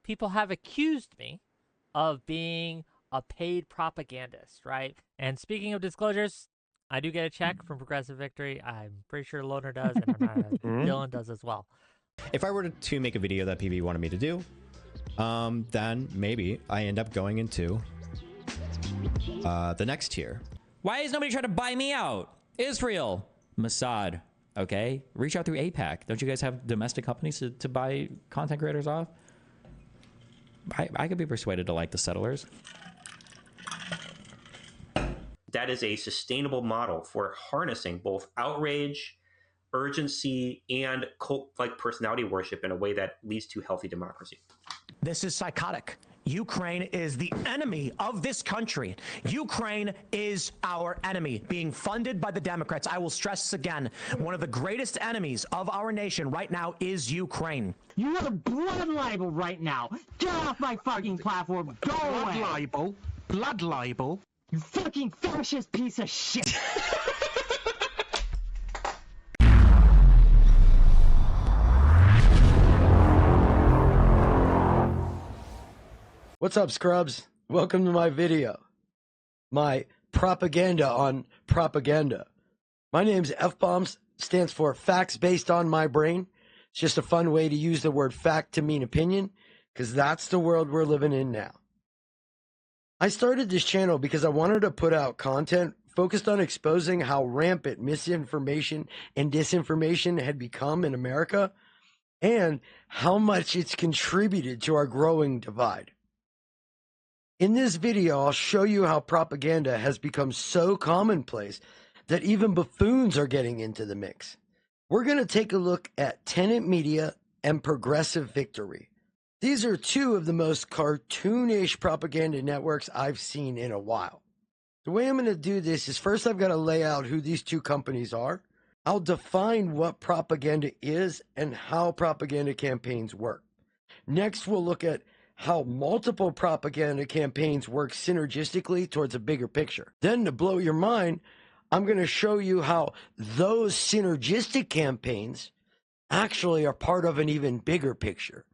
people have accused me of being a paid propagandist, right? And speaking of disclosures, I do get a check from Progressive Victory. I'm pretty sure Loner does, and Dylan does as well. If I were to make a video that PV wanted me to do, then maybe I end up going into the next tier. Why is nobody trying to buy me out? Israel, Mossad, okay? Reach out through APAC. Don't you guys have domestic companies to buy content creators off? I could be persuaded to like the settlers. That is a sustainable model for harnessing both outrage, urgency, and cult-like personality worship in a way that leads to healthy democracy. This is psychotic. Ukraine is the enemy of this country. Ukraine is our enemy, being funded by the Democrats. I will stress this again. One of the greatest enemies of our nation right now is Ukraine. You have a blood libel right now. Get off my fucking platform. Go away. Blood libel. Blood libel. You fucking fascist piece of shit. What's up, scrubs? Welcome to my video. My propaganda on propaganda. My name's fbombs, stands for facts based on my brain. It's just a fun way to use the word fact to mean opinion, because that's the world we're living in now. I started this channel because I wanted to put out content focused on exposing how rampant misinformation and disinformation had become in America, and how much it's contributed to our growing divide. In this video, I'll show you how propaganda has become so commonplace that even buffoons are getting into the mix. We're going to take a look at Tenet Media and Progressive Victory. These are two of the most cartoonish propaganda networks I've seen in a while. The way I'm going to do this is first I've got to lay out who these two companies are. I'll define what propaganda is and how propaganda campaigns work. Next, we'll look at how multiple propaganda campaigns work synergistically towards a bigger picture. Then, to blow your mind, I'm going to show you how those synergistic campaigns actually are part of an even bigger picture.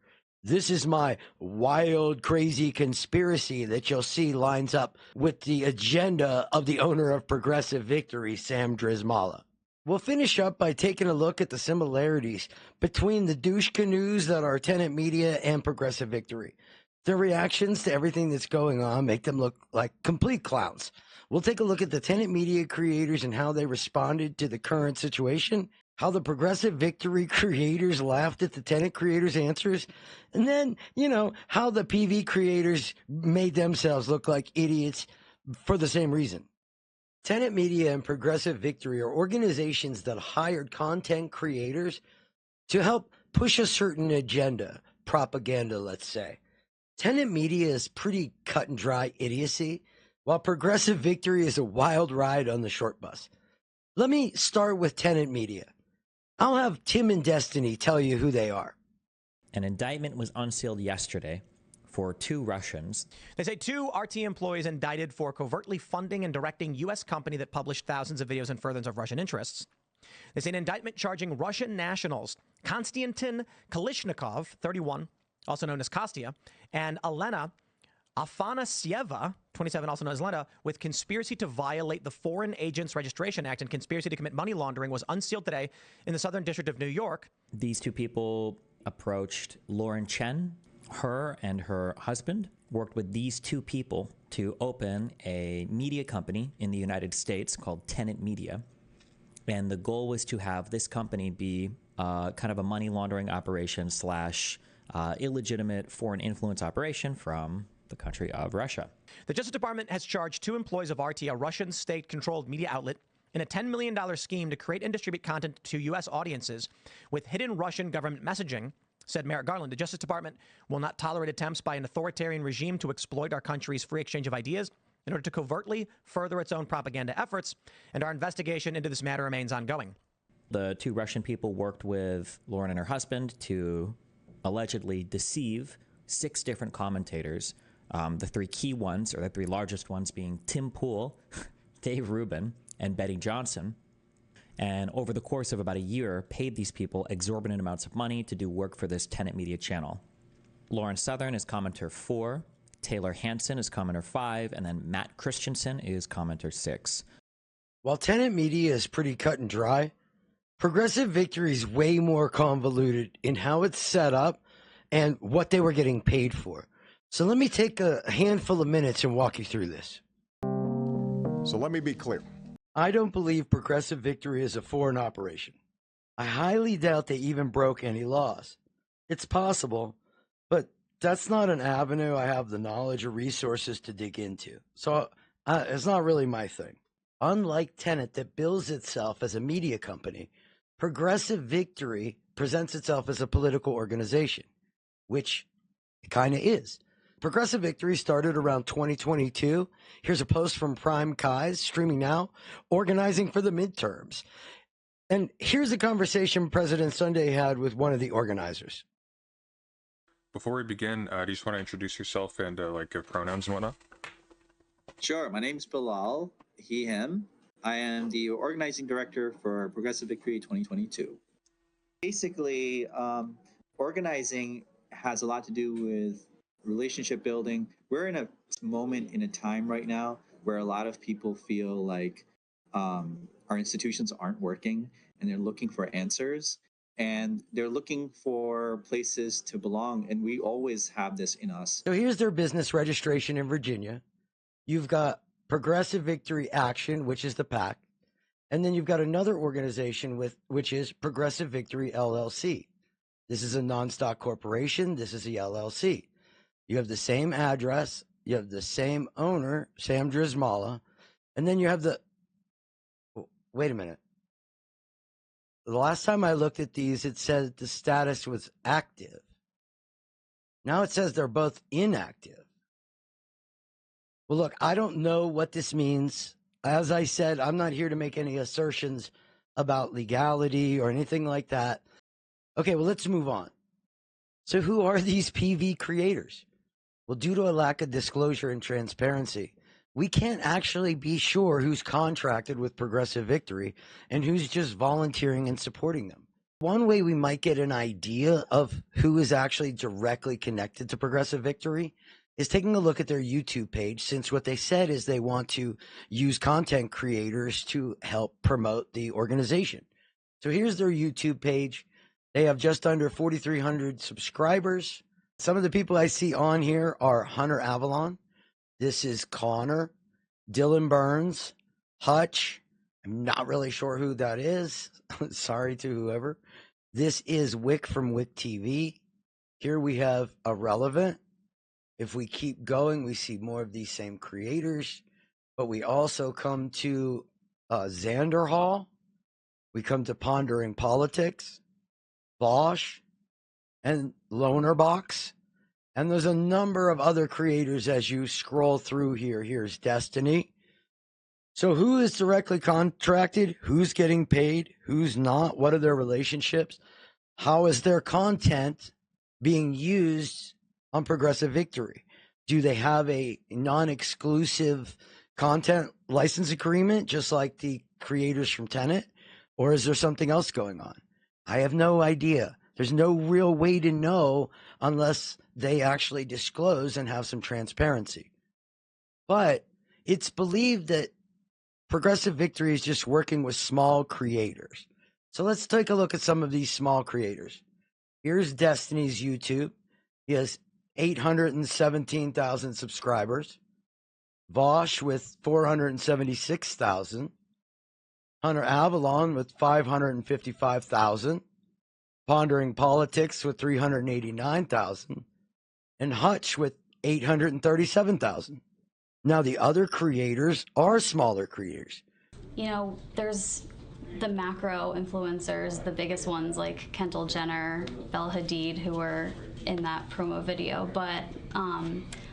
This is my wild, crazy conspiracy that you'll see lines up with the agenda of the owner of Progressive Victory, Sam Drzymala. We'll finish up by taking a look at the similarities between the douche canoes that are Tenet Media and Progressive Victory. Their reactions to everything that's going on make them look like complete clowns. We'll take a look at the Tenet Media creators and how they responded to the current situation, how the Progressive Victory creators laughed at the Tenet creators' answers, and then, how the PV creators made themselves look like idiots for the same reason. Tenet Media and Progressive Victory are organizations that hired content creators to help push a certain agenda, propaganda, let's say. Tenet Media is pretty cut and dry idiocy, while Progressive Victory is a wild ride on the short bus. Let me start with Tenet Media. I'll have Tim and Destiny tell you who they are. An indictment was unsealed yesterday for 2 Russians. They say 2 RT employees indicted for covertly funding and directing U.S. company that published thousands of videos in furtherance of Russian interests. They say an indictment charging Russian nationals Konstantin Kalishnikov, 31, also known as Kostya, and Elena Afanasieva, 27, also known as Lena, with conspiracy to violate the Foreign Agents Registration Act and conspiracy to commit money laundering was unsealed today in the Southern District of New York. These 2 people approached Laurenchen. Her and her husband worked with these 2 people to open a media company in the United States called Tenet Media. And the goal was to have this company be kind of a money laundering operation / illegitimate foreign influence operation from the country of Russia. The Justice Department has charged 2 employees of RT, a Russian state-controlled media outlet, in a $10 million scheme to create and distribute content to U.S. audiences with hidden Russian government messaging, said Merrick Garland. The Justice Department will not tolerate attempts by an authoritarian regime to exploit our country's free exchange of ideas in order to covertly further its own propaganda efforts, and our investigation into this matter remains ongoing. The 2 Russian people worked with Lauren and her husband to allegedly deceive 6 different commentators, the 3 key ones, or the 3 largest ones, being Timpool, daverubin, and bennyjohnson. And over the course of about a year, paid these people exorbitant amounts of money to do work for this Tenet Media channel. Lauren Southern is commenter 4. Taylor Hansen is commenter 5. And then Matt Christensen is commenter 6. While Tenet Media is pretty cut and dry, Progressive Victory is way more convoluted in how it's set up and what they were getting paid for. So let me take a handful of minutes and walk you through this. So let me be clear. I don't believe Progressive Victory is a foreign operation. I highly doubt they even broke any laws. It's possible, but that's not an avenue I have the knowledge or resources to dig into. So it's not really my thing. Unlike Tenet that bills itself as a media company, Progressive Victory presents itself as a political organization, which it kind of is. Progressive Victory started around 2022. Here's a post from Prime Kai's, streaming now, organizing for the midterms. And here's a conversation President Sunday had with one of the organizers. Before we begin, do you just want to introduce yourself and give pronouns and whatnot? Sure. My name's Bilal, he, him. I am the organizing director for Progressive Victory 2022. Basically, organizing has a lot to do with relationship building. We're in a moment in a time right now where a lot of people feel like our institutions aren't working and they're looking for answers and they're looking for places to belong. And we always have this in us. So here's their business registration in Virginia. You've got Progressive Victory Action, which is the PAC. And then you've got another organization which is Progressive Victory LLC. This is a non-stock corporation. This is the LLC. You have the same address. You have the same owner, Sam Drzymala. And then you have wait a minute. The last time I looked at these, it said the status was active. Now it says they're both inactive. Well, look, I don't know what this means. As I said, I'm not here to make any assertions about legality or anything like that. Okay, well, let's move on. So who are these PV creators? Well, due to a lack of disclosure and transparency, we can't actually be sure who's contracted with Progressive Victory and who's just volunteering and supporting them. One way we might get an idea of who is actually directly connected to Progressive Victory is taking a look at their YouTube page, since what they said is they want to use content creators to help promote the organization. So here's their YouTube page. They have just under 4,300 subscribers. Some of the people I see on here are Hunteravalone. This is Connor, dylanburns, Hutch. I'm not really sure who that is. Sorry to whoever. This is Wick from Wick TV. Here we have Irrelevant. If we keep going, we see more of these same creators, but we also come to Xander Hall. We come to Pondering Politics, vaush, and Lonerbox. And there's a number of other creators as you scroll through here. Here's Destiny. So who is directly contracted? Who's getting paid? Who's not? What are their relationships? How is their content being used on Progressive Victory? Do they have a non-exclusive content license agreement, just like the creators from Tenet? Or is there something else going on? I have no idea. There's no real way to know unless they actually disclose and have some transparency. But it's believed that Progressive Victory is just working with small creators. So let's take a look at some of these small creators. Here's Destiny's YouTube. He has 817,000 subscribers. vaush with 476,000. Hunteravalone with 555,000. Pondering Politics with 389,000. And Hutch with 837,000. Now, the other creators are smaller creators. You know, there's the macro influencers, the biggest ones like Kendall Jenner, Belle Hadid, who were in that promo video. But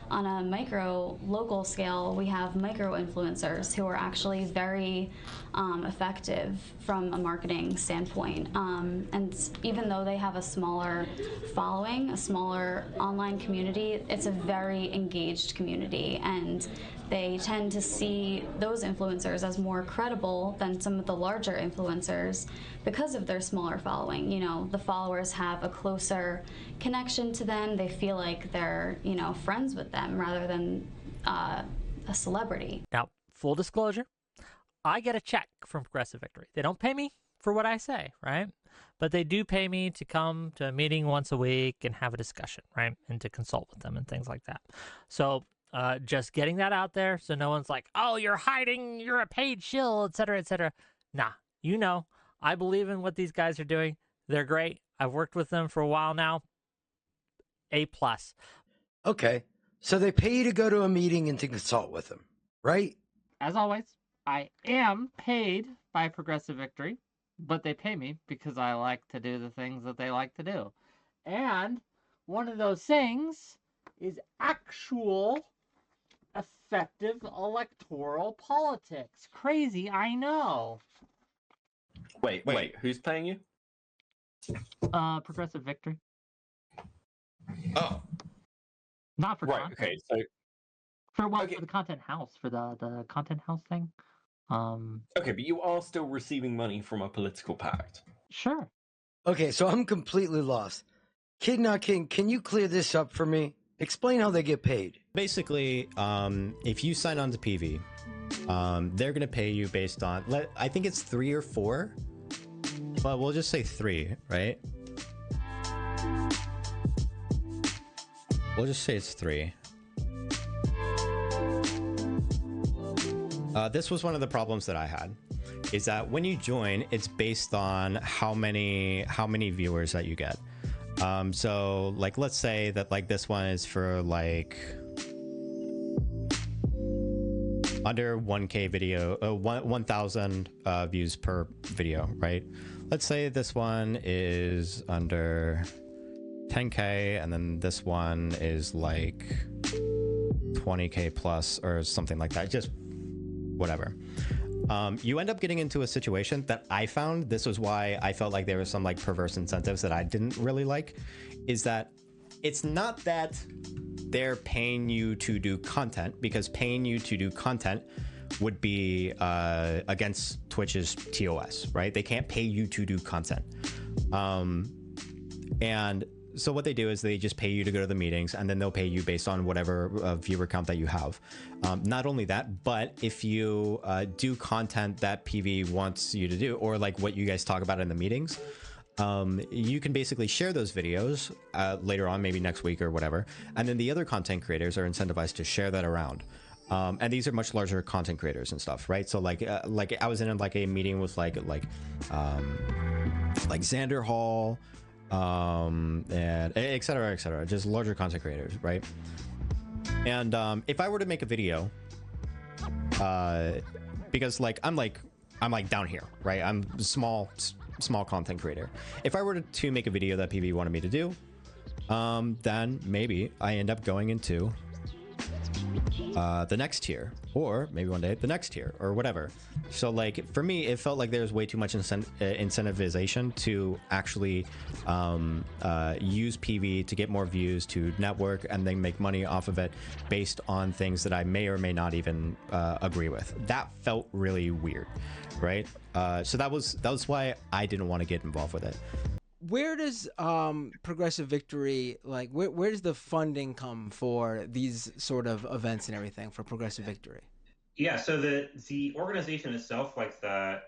On a micro local scale, we have micro influencers who are actually very effective from a marketing standpoint. And even though they have a smaller following, a smaller online community, it's a very engaged community, and they tend to see those influencers as more credible than some of the larger influencers because of their smaller following. You know, the followers have a closer connection to them. They feel like they're, you know, friends with them rather than a celebrity. Now, full disclosure, I get a check from Progressive Victory. They don't pay me for what I say, right? But they do pay me to come to a meeting once a week and have a discussion, right? And to consult with them and things like that. So just getting that out there so no one's like, oh, you're hiding, you're a paid shill, et cetera, et cetera. Nah, you know, I believe in what these guys are doing. They're great. I've worked with them for a while now. A+. Okay. So they pay you to go to a meeting and to consult with them, right? As always, I am paid by Progressive Victory, but they pay me because I like to do the things that they like to do. And one of those things is actual effective electoral politics. Crazy, I know. Wait, who's paying you? Progressive Victory. Oh. Not for right, content. okay, so for the content house, for the content house thing. Okay, but you are still receiving money from a political pact. Sure. Okay, so I'm completely lost. Kidnotkin, can you clear this up for me? Explain how they get paid. Basically, if you sign on to PV, they're going to pay you based on, I think it's 3 or 4, but we'll just say 3, right? We'll just say it's 3. This was one of the problems that I had, is that when you join, it's based on how many viewers that you get. So like, let's say that like this one is for like under 1K video, 1,000 views per video, right? Let's say this one is under 10K, and then this one is like 20K plus or something like that. Just whatever. You end up getting into a situation that I found, this was why I felt like there were some like perverse incentives that I didn't really like, is that it's not that they're paying you to do content, because paying you to do content would be against Twitch's TOS, right? They can't pay you to do content. And so what they do is they just pay you to go to the meetings, and then they'll pay you based on whatever viewer count that you have. Not only that, but if you do content that PV wants you to do, or like what you guys talk about in the meetings, you can basically share those videos later on, maybe next week or whatever. And then the other content creators are incentivized to share that around. And these are much larger content creators and stuff, right? So like I was in like a meeting with like Xander Hall, and et cetera, just larger content creators, right? And if I were to make a video, because like I'm down here, right? I'm small content creator. If I were to make a video that PV wanted me to do, then maybe I end up going into the next tier, or maybe one day the next tier, or whatever. So like for me, it felt like there's way too much incentivization to actually use PV to get more views, to network, and then make money off of it based on things that I may or may not even agree with. That felt really weird, right? So that was why I didn't want to get involved with it. Where does Progressive Victory, like, where does the funding come for these sort of events and everything for Progressive Victory? Yeah, so the organization itself, like the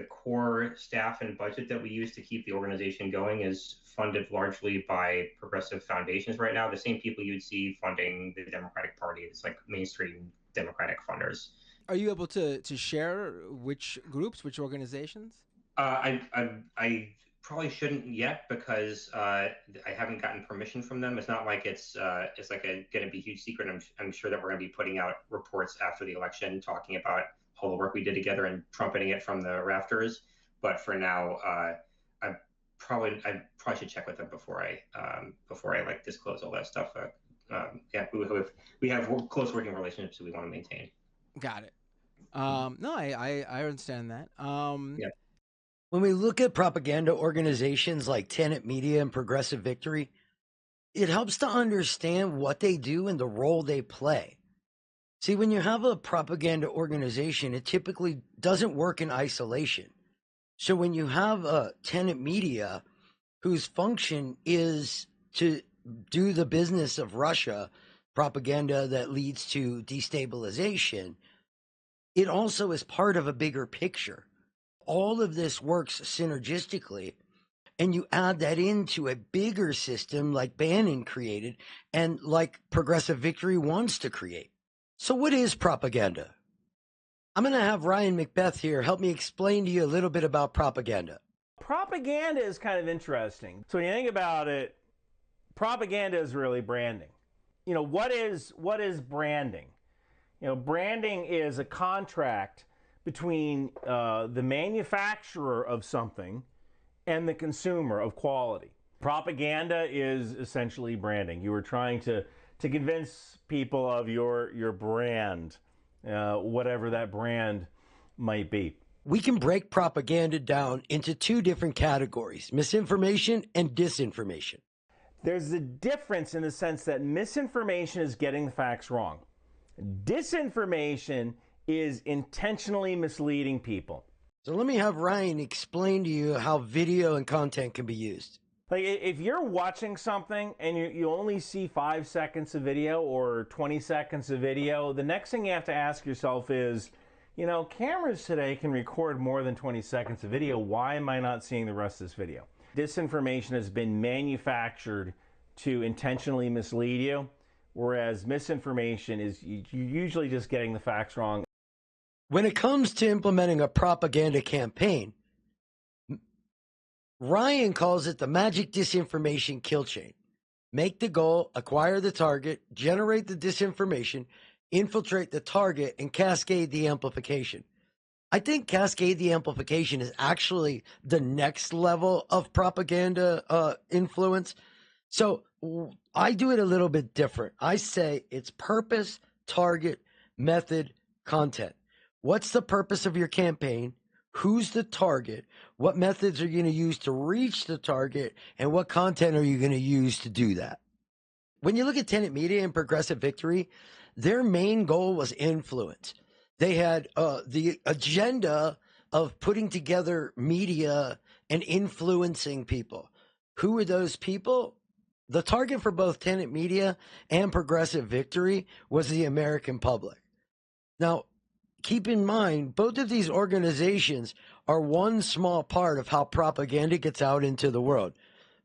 core staff and budget that we use to keep the organization going, is funded largely by progressive foundations right now. The same people you'd see funding the Democratic Party. It's like mainstream Democratic funders. Are you able to share which groups, which organizations? I probably shouldn't yet, because I haven't gotten permission from them. It's not like it's like going to be a huge secret. I'm sure that we're going to be putting out reports after the election talking about all the work we did together and trumpeting it from the rafters. But for now, I probably should check with them before I like disclose all that stuff yeah, we have close working relationships that we want to maintain. Got it. No, I understand that. Yeah. When we look at propaganda organizations like Tenet Media and Progressive Victory, it helps to understand what they do and the role they play. See, when you have a propaganda organization, it typically doesn't work in isolation. So when you have a Tenet Media whose function is to do the business of Russia, propaganda that leads to destabilization, it also is part of a bigger picture. All of this works synergistically, and you add that into a bigger system like Bannon created and like Progressive Victory wants to create. So what is propaganda? I'm going to have Ryan Macbeth here help me explain to you a little bit about propaganda. Propaganda is kind of interesting. So when you think about it, propaganda is really branding. You know, what is branding? You know, branding is a contract between the manufacturer of something and the consumer of quality. Propaganda is essentially branding. You are trying to convince people of your brand, whatever that brand might be. We can break propaganda down into two different categories, misinformation and disinformation. There's a difference in the sense that misinformation is getting the facts wrong. Disinformation is intentionally misleading people. So let me have Ryan explain to you how video and content can be used. Like if you're watching something and you only see 5 seconds of video or 20 seconds of video, the next thing you have to ask yourself is, you know, cameras today can record more than 20 seconds of video. Why am I not seeing the rest of this video? Disinformation has been manufactured to intentionally mislead you, whereas misinformation is you're usually just getting the facts wrong. When it comes to implementing a propaganda campaign, Ryan calls it the magic disinformation kill chain. Make the goal, acquire the target, generate the disinformation, infiltrate the target, and cascade the amplification. I think cascade the amplification is actually the next level of propaganda influence. So I do it a little bit different. I say it's purpose, target, method, content. What's the purpose of your campaign? Who's the target? What methods are you going to use to reach the target? And what content are you going to use to do that? When you look at Tenet Media and Progressive Victory, their main goal was influence. They had the agenda of putting together media and influencing people. Who were those people? The target for both Tenet Media and Progressive Victory was the American public. Now, keep in mind, both of these organizations are one small part of how propaganda gets out into the world.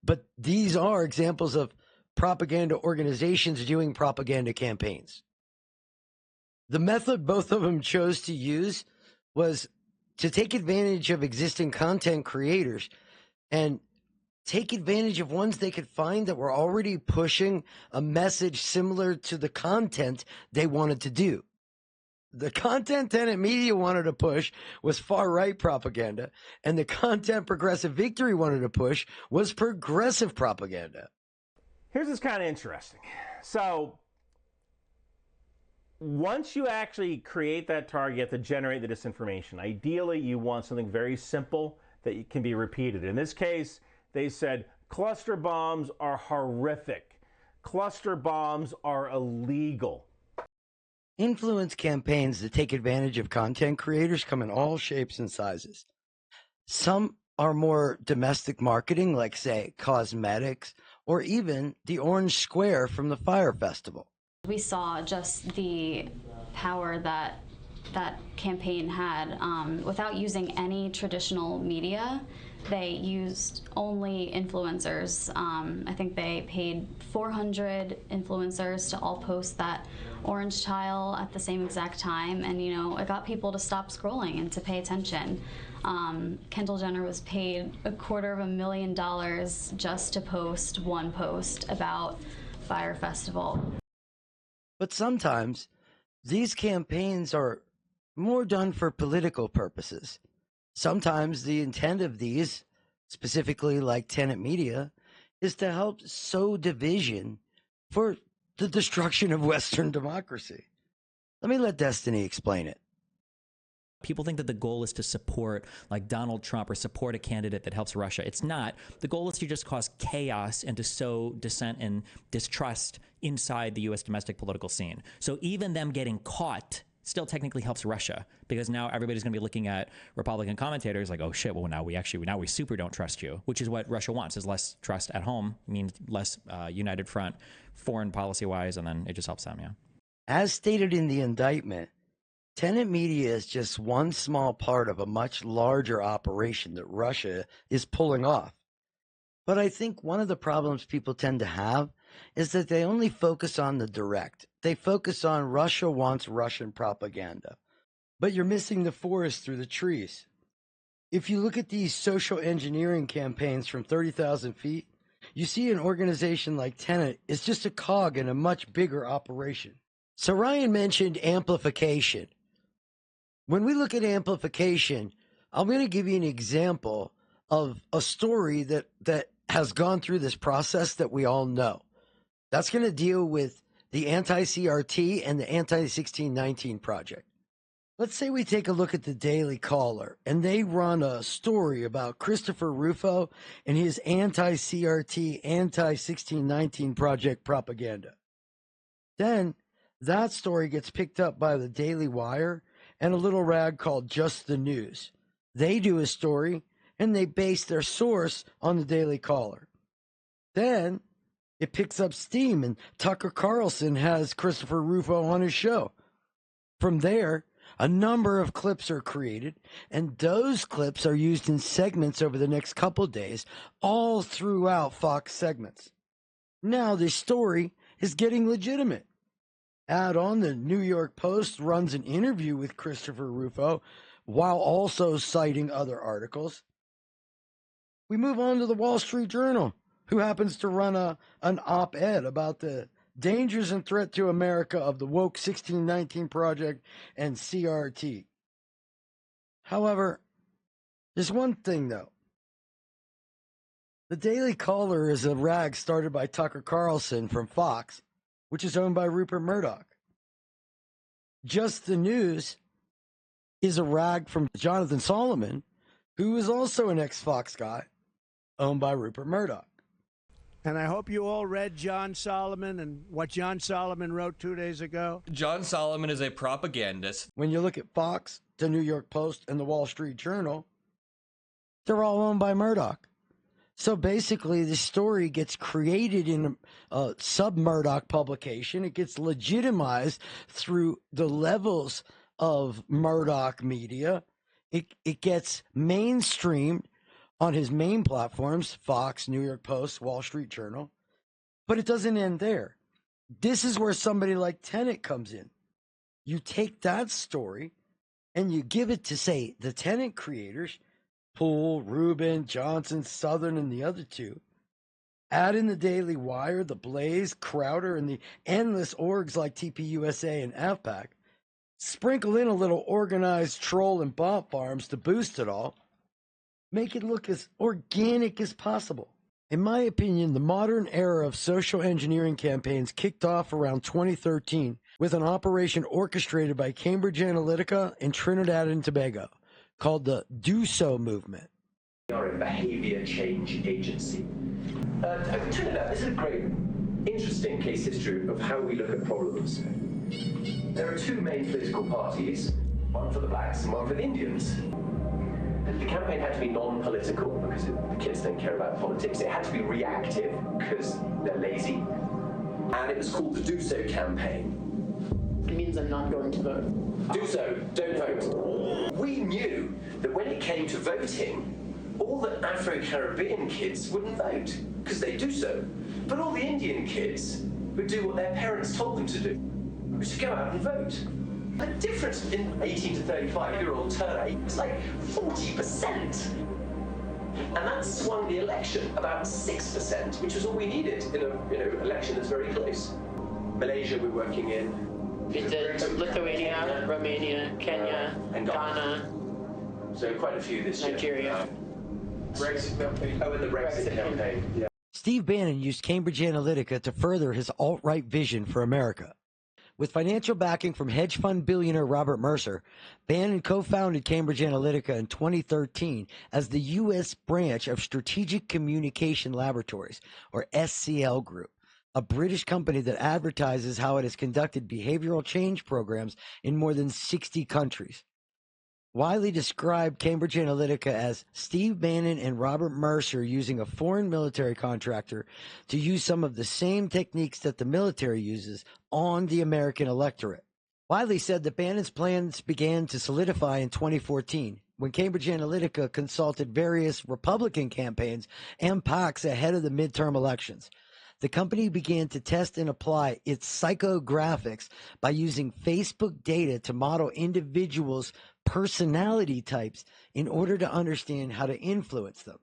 But these are examples of propaganda organizations doing propaganda campaigns. The method both of them chose to use was to take advantage of existing content creators and take advantage of ones they could find that were already pushing a message similar to the content they wanted to do. The content Tenet Media wanted to push was far-right propaganda, and the content Progressive Victory wanted to push was progressive propaganda. Here's what's kind of interesting. So once you actually create that target, you have to generate the disinformation. Ideally, you want something very simple that can be repeated. In this case, they said cluster bombs are horrific. Cluster bombs are illegal. Influence campaigns that take advantage of content creators come in all shapes and sizes. Some are more domestic marketing, like, say, cosmetics, or even the orange square from the Fire Festival. We saw just the power that that campaign had. Without using any traditional media, they used only influencers. I think they paid 400 influencers to all post that orange tile at the same exact time, and you know, it got people to stop scrolling and to pay attention. Kendall Jenner was paid $250,000 just to post one post about Fire Festival. But sometimes these campaigns are more done for political purposes. Sometimes the intent of these, specifically like Tenet Media, is to help sow division for the destruction of Western democracy. Let me let Destiny explain it. People think that the goal is to support like Donald Trump or support a candidate that helps Russia. It's not. The goal is to just cause chaos and to sow dissent and distrust inside the U.S. domestic political scene. So even them getting caught still technically helps Russia, because now everybody's going to be looking at Republican commentators like, oh shit, well now we super don't trust you, which is what Russia wants, is less trust at home, means less united front foreign policy wise, and then it just helps them, yeah. As stated in the indictment, Tenet Media is just one small part of a much larger operation that Russia is pulling off. But I think one of the problems people tend to have is that they only focus on the direct. They focus on Russia wants Russian propaganda. But you're missing the forest through the trees. If you look at these social engineering campaigns from 30,000 feet, you see an organization like Tenet is just a cog in a much bigger operation. So Ryan mentioned amplification. When we look at amplification, I'm going to give you an example of a story that has gone through this process that we all know. That's going to deal with the anti-CRT and the anti-1619 project. Let's say we take a look at the Daily Caller, and they run a story about Christopher Rufo and his anti-CRT, anti-1619 project propaganda. Then that story gets picked up by the Daily Wire and a little rag called Just the News. They do a story, and they base their source on the Daily Caller. Then it picks up steam, and Tucker Carlson has Christopher Rufo on his show. From there, a number of clips are created, and those clips are used in segments over the next couple days, all throughout Fox segments. Now this story is getting legitimate. Add on, the New York Post runs an interview with Christopher Rufo while also citing other articles. We move on to the Wall Street Journal, who happens to run an op-ed about the dangers and threat to America of the woke 1619 project and CRT. However, there's one thing, though. The Daily Caller is a rag started by Tucker Carlson from Fox, which is owned by Rupert Murdoch. Just the News is a rag from Jonathan Solomon, who is also an ex-Fox guy, owned by Rupert Murdoch. And I hope you all read John Solomon and what John Solomon wrote 2 days ago. John Solomon is a propagandist. When you look at Fox, the New York Post, and the Wall Street Journal, they're all owned by Murdoch. So basically, the story gets created in a sub-Murdoch publication. It gets legitimized through the levels of Murdoch media. It gets mainstreamed on his main platforms, Fox, New York Post, Wall Street Journal. But it doesn't end there. This is where somebody like Tenet comes in. You take that story and you give it to, say, the Tenet creators, Poole, Rubin, Johnson, Southern, and the other two. Add in the Daily Wire, the Blaze, Crowder, and the endless orgs like TPUSA and AFPAC. Sprinkle in a little organized troll and bot farms to boost it all. Make it look as organic as possible. In my opinion, the modern era of social engineering campaigns kicked off around 2013 with an operation orchestrated by Cambridge Analytica and Trinidad and Tobago called the Do So movement. We are a behavior change agency. Trinidad, this is a great, interesting case history of how we look at problems. There are two main political parties, one for the blacks and one for the Indians. The campaign had to be non-political because the kids don't care about politics. It had to be reactive because they're lazy. And it was called the Do So campaign. It means I'm not going to vote. Do so, don't vote. We knew that when it came to voting, all the Afro-Caribbean kids wouldn't vote because they do so. But all the Indian kids would do what their parents told them to do, which is go out and vote. The difference in 18 to 35-year-old turnout is like 40%. And that swung the election about 6%, which was all we needed in an election that's very close. Malaysia we're working in. We did Lithuania, Romania, Kenya, and Ghana. So quite a few this year. Nigeria. Brexit campaign. Oh, and the Brexit campaign. Yeah. Steve Bannon used Cambridge Analytica to further his alt-right vision for America. With financial backing from hedge fund billionaire Robert Mercer, Bannon co-founded Cambridge Analytica in 2013 as the U.S. branch of Strategic Communication Laboratories, or SCL Group, a British company that advertises how it has conducted behavioral change programs in more than 60 countries. Wiley described Cambridge Analytica as Steve Bannon and Robert Mercer using a foreign military contractor to use some of the same techniques that the military uses on the American electorate. Wiley said that Bannon's plans began to solidify in 2014 when Cambridge Analytica consulted various Republican campaigns and PACs ahead of the midterm elections. The company began to test and apply its psychographics by using Facebook data to model individuals' personality types in order to understand how to influence them.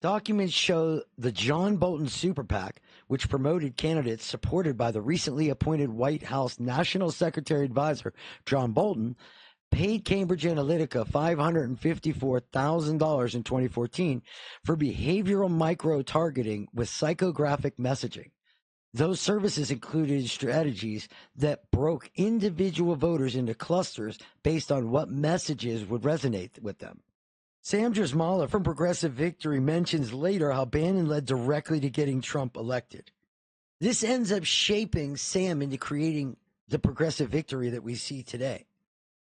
Documents show the John Bolton Super PAC, which promoted candidates supported by the recently appointed White House National Secretary Advisor John Bolton, paid Cambridge Analytica $554,000 in 2014 for behavioral micro-targeting with psychographic messaging. Those services included strategies that broke individual voters into clusters based on what messages would resonate with them. Sam Drzymala from Progressive Victory mentions later how Bannon led directly to getting Trump elected. This ends up shaping Sam into creating the Progressive Victory that we see today.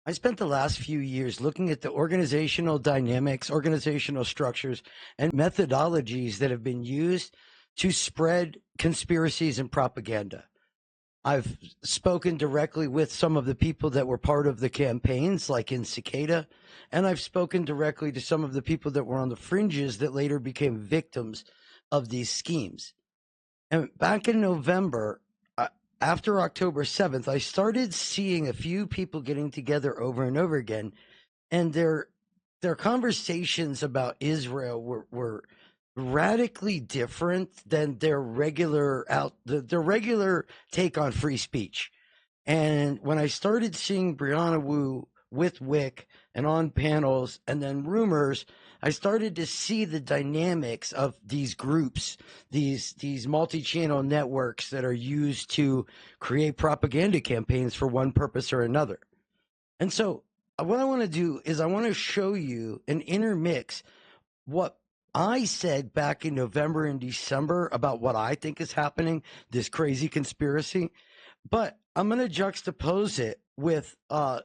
I spent the last few years looking at the organizational dynamics, organizational structures, and methodologies that have been used to spread conspiracies and propaganda. I've spoken directly with some of the people that were part of the campaigns, like in Cicada, and I've spoken directly to some of the people that were on the fringes that later became victims of these schemes. And back in November, after October 7th, I started seeing a few people getting together over and over again, and their conversations about Israel were radically different than their regular take on free speech. And when I started seeing Briannawu with Wick and on panels and then rumors, I started to see the dynamics of these groups, these multi-channel networks that are used to create propaganda campaigns for one purpose or another. And so what I want to do is I want to show you and intermix what I said back in November and December about what I think is happening, this crazy conspiracy, but I'm going to juxtapose it with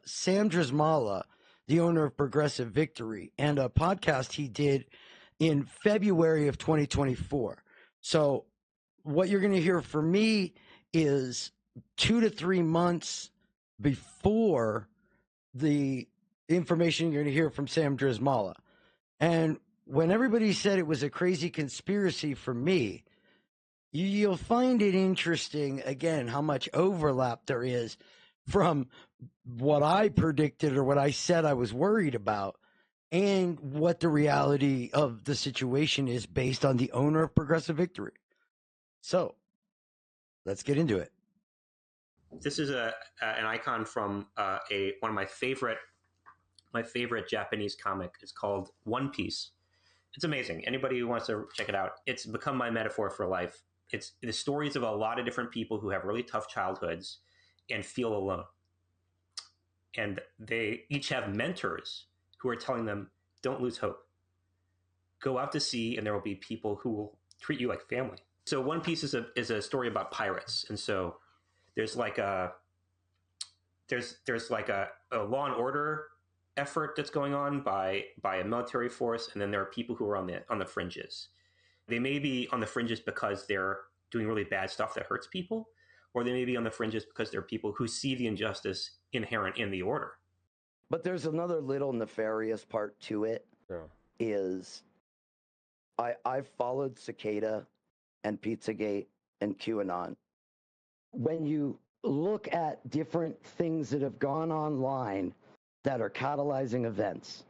Sam Drzymala, the owner of Progressive Victory, and a podcast he did in February of 2024. So what you're going to hear from me is 2 to 3 months before the information you're going to hear from Sam Drzymala. And when everybody said it was a crazy conspiracy for me, you'll find it interesting, again, how much overlap there is from what I predicted or what I said I was worried about and what the reality of the situation is based on the owner of Progressive Victory. So let's get into it. This is an icon from one of my favorite Japanese comic. It's called One Piece. It's amazing. Anybody who wants to check it out, it's become my metaphor for life. It's the stories of a lot of different people who have really tough childhoods and feel alone. And they each have mentors who are telling them, don't lose hope. Go out to sea and there will be people who will treat you like family. So One Piece is a story about pirates. And so there's like a law and order effort that's going on by a military force, and then there are people who are on the fringes. They may be on the fringes because they're doing really bad stuff that hurts people, or they may be on the fringes because they're people who see the injustice inherent in the order. But there's another little nefarious part to it. Yeah. Is I've followed Cicada and Pizzagate and QAnon. When you look at different things that have gone online that are catalyzing events,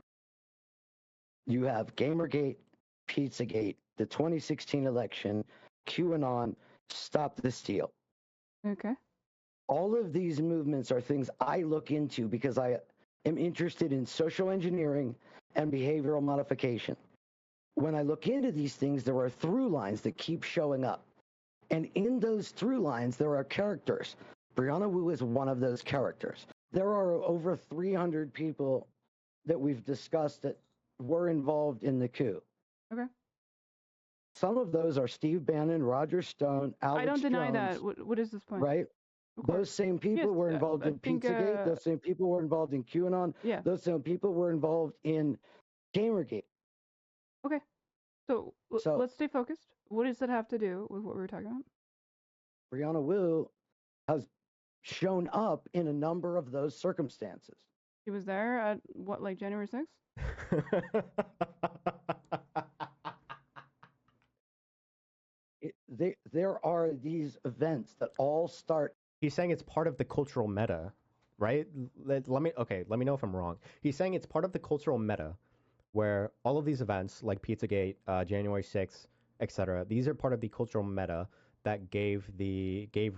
you have Gamergate, Pizzagate, the 2016 election, QAnon, Stop the Steal. Okay. All of these movements are things I look into because I am interested in social engineering and behavioral modification. when I look into these things, there are through lines that keep showing up. And in those through lines, there are characters. Briannawu is one of those characters. There are over 300 people that we've discussed that were involved in the coup. Okay. Some of those are Steve Bannon, Roger Stone, Alex I don't deny Jones, that. What is this point? right? Those same people Yes, were involved I in think, Pizzagate. Those same people were involved in QAnon. Yeah. Those same people were involved in Gamergate. Okay. So let's stay focused. What does that have to do with what we were talking about? Briannawu has shown up in a number of those circumstances. He was there at what, like January 6th? There are these events that all start. He's saying it's part of the cultural meta, right? Let me know if I'm wrong. He's saying it's part of the cultural meta where all of these events like Pizzagate, January 6th, etc. These are part of the cultural meta that gave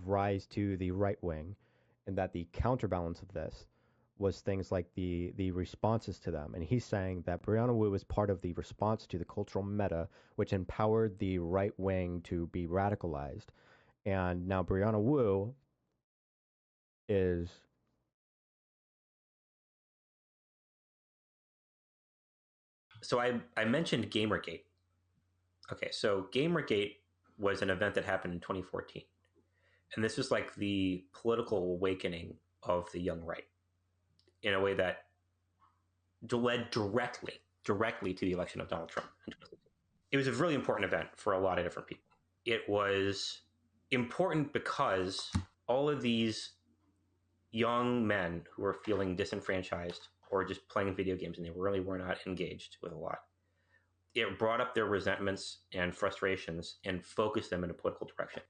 rise to the right wing, and that the counterbalance of this was things like the responses to them. And he's saying that Briannawu is part of the response to the cultural meta, which empowered the right wing to be radicalized. And now Briannawu is... So I mentioned Gamergate. Okay, so Gamergate was an event that happened in 2014. And this was like the political awakening of the young right in a way that led directly to the election of Donald Trump. It was a really important event for a lot of different people. It was important because all of these young men who were feeling disenfranchised or just playing video games, and they really were not engaged with a lot, it brought up their resentments and frustrations and focused them in a political direction.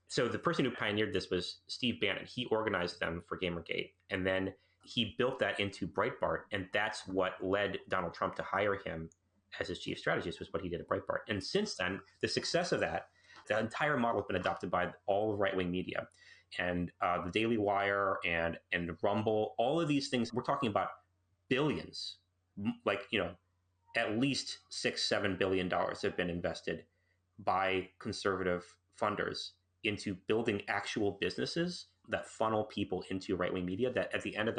So the person who pioneered this was Steve Bannon. He organized them for Gamergate, and then he built that into Breitbart, and that's what led Donald Trump to hire him as his chief strategist, was what he did at Breitbart. And since then, the success of that, the entire model has been adopted by all right-wing media. And the Daily Wire and Rumble, all of these things, we're talking about billions, like, at least $6-7 billion have been invested by conservative funders into building actual businesses that funnel people into right-wing media, that at the end of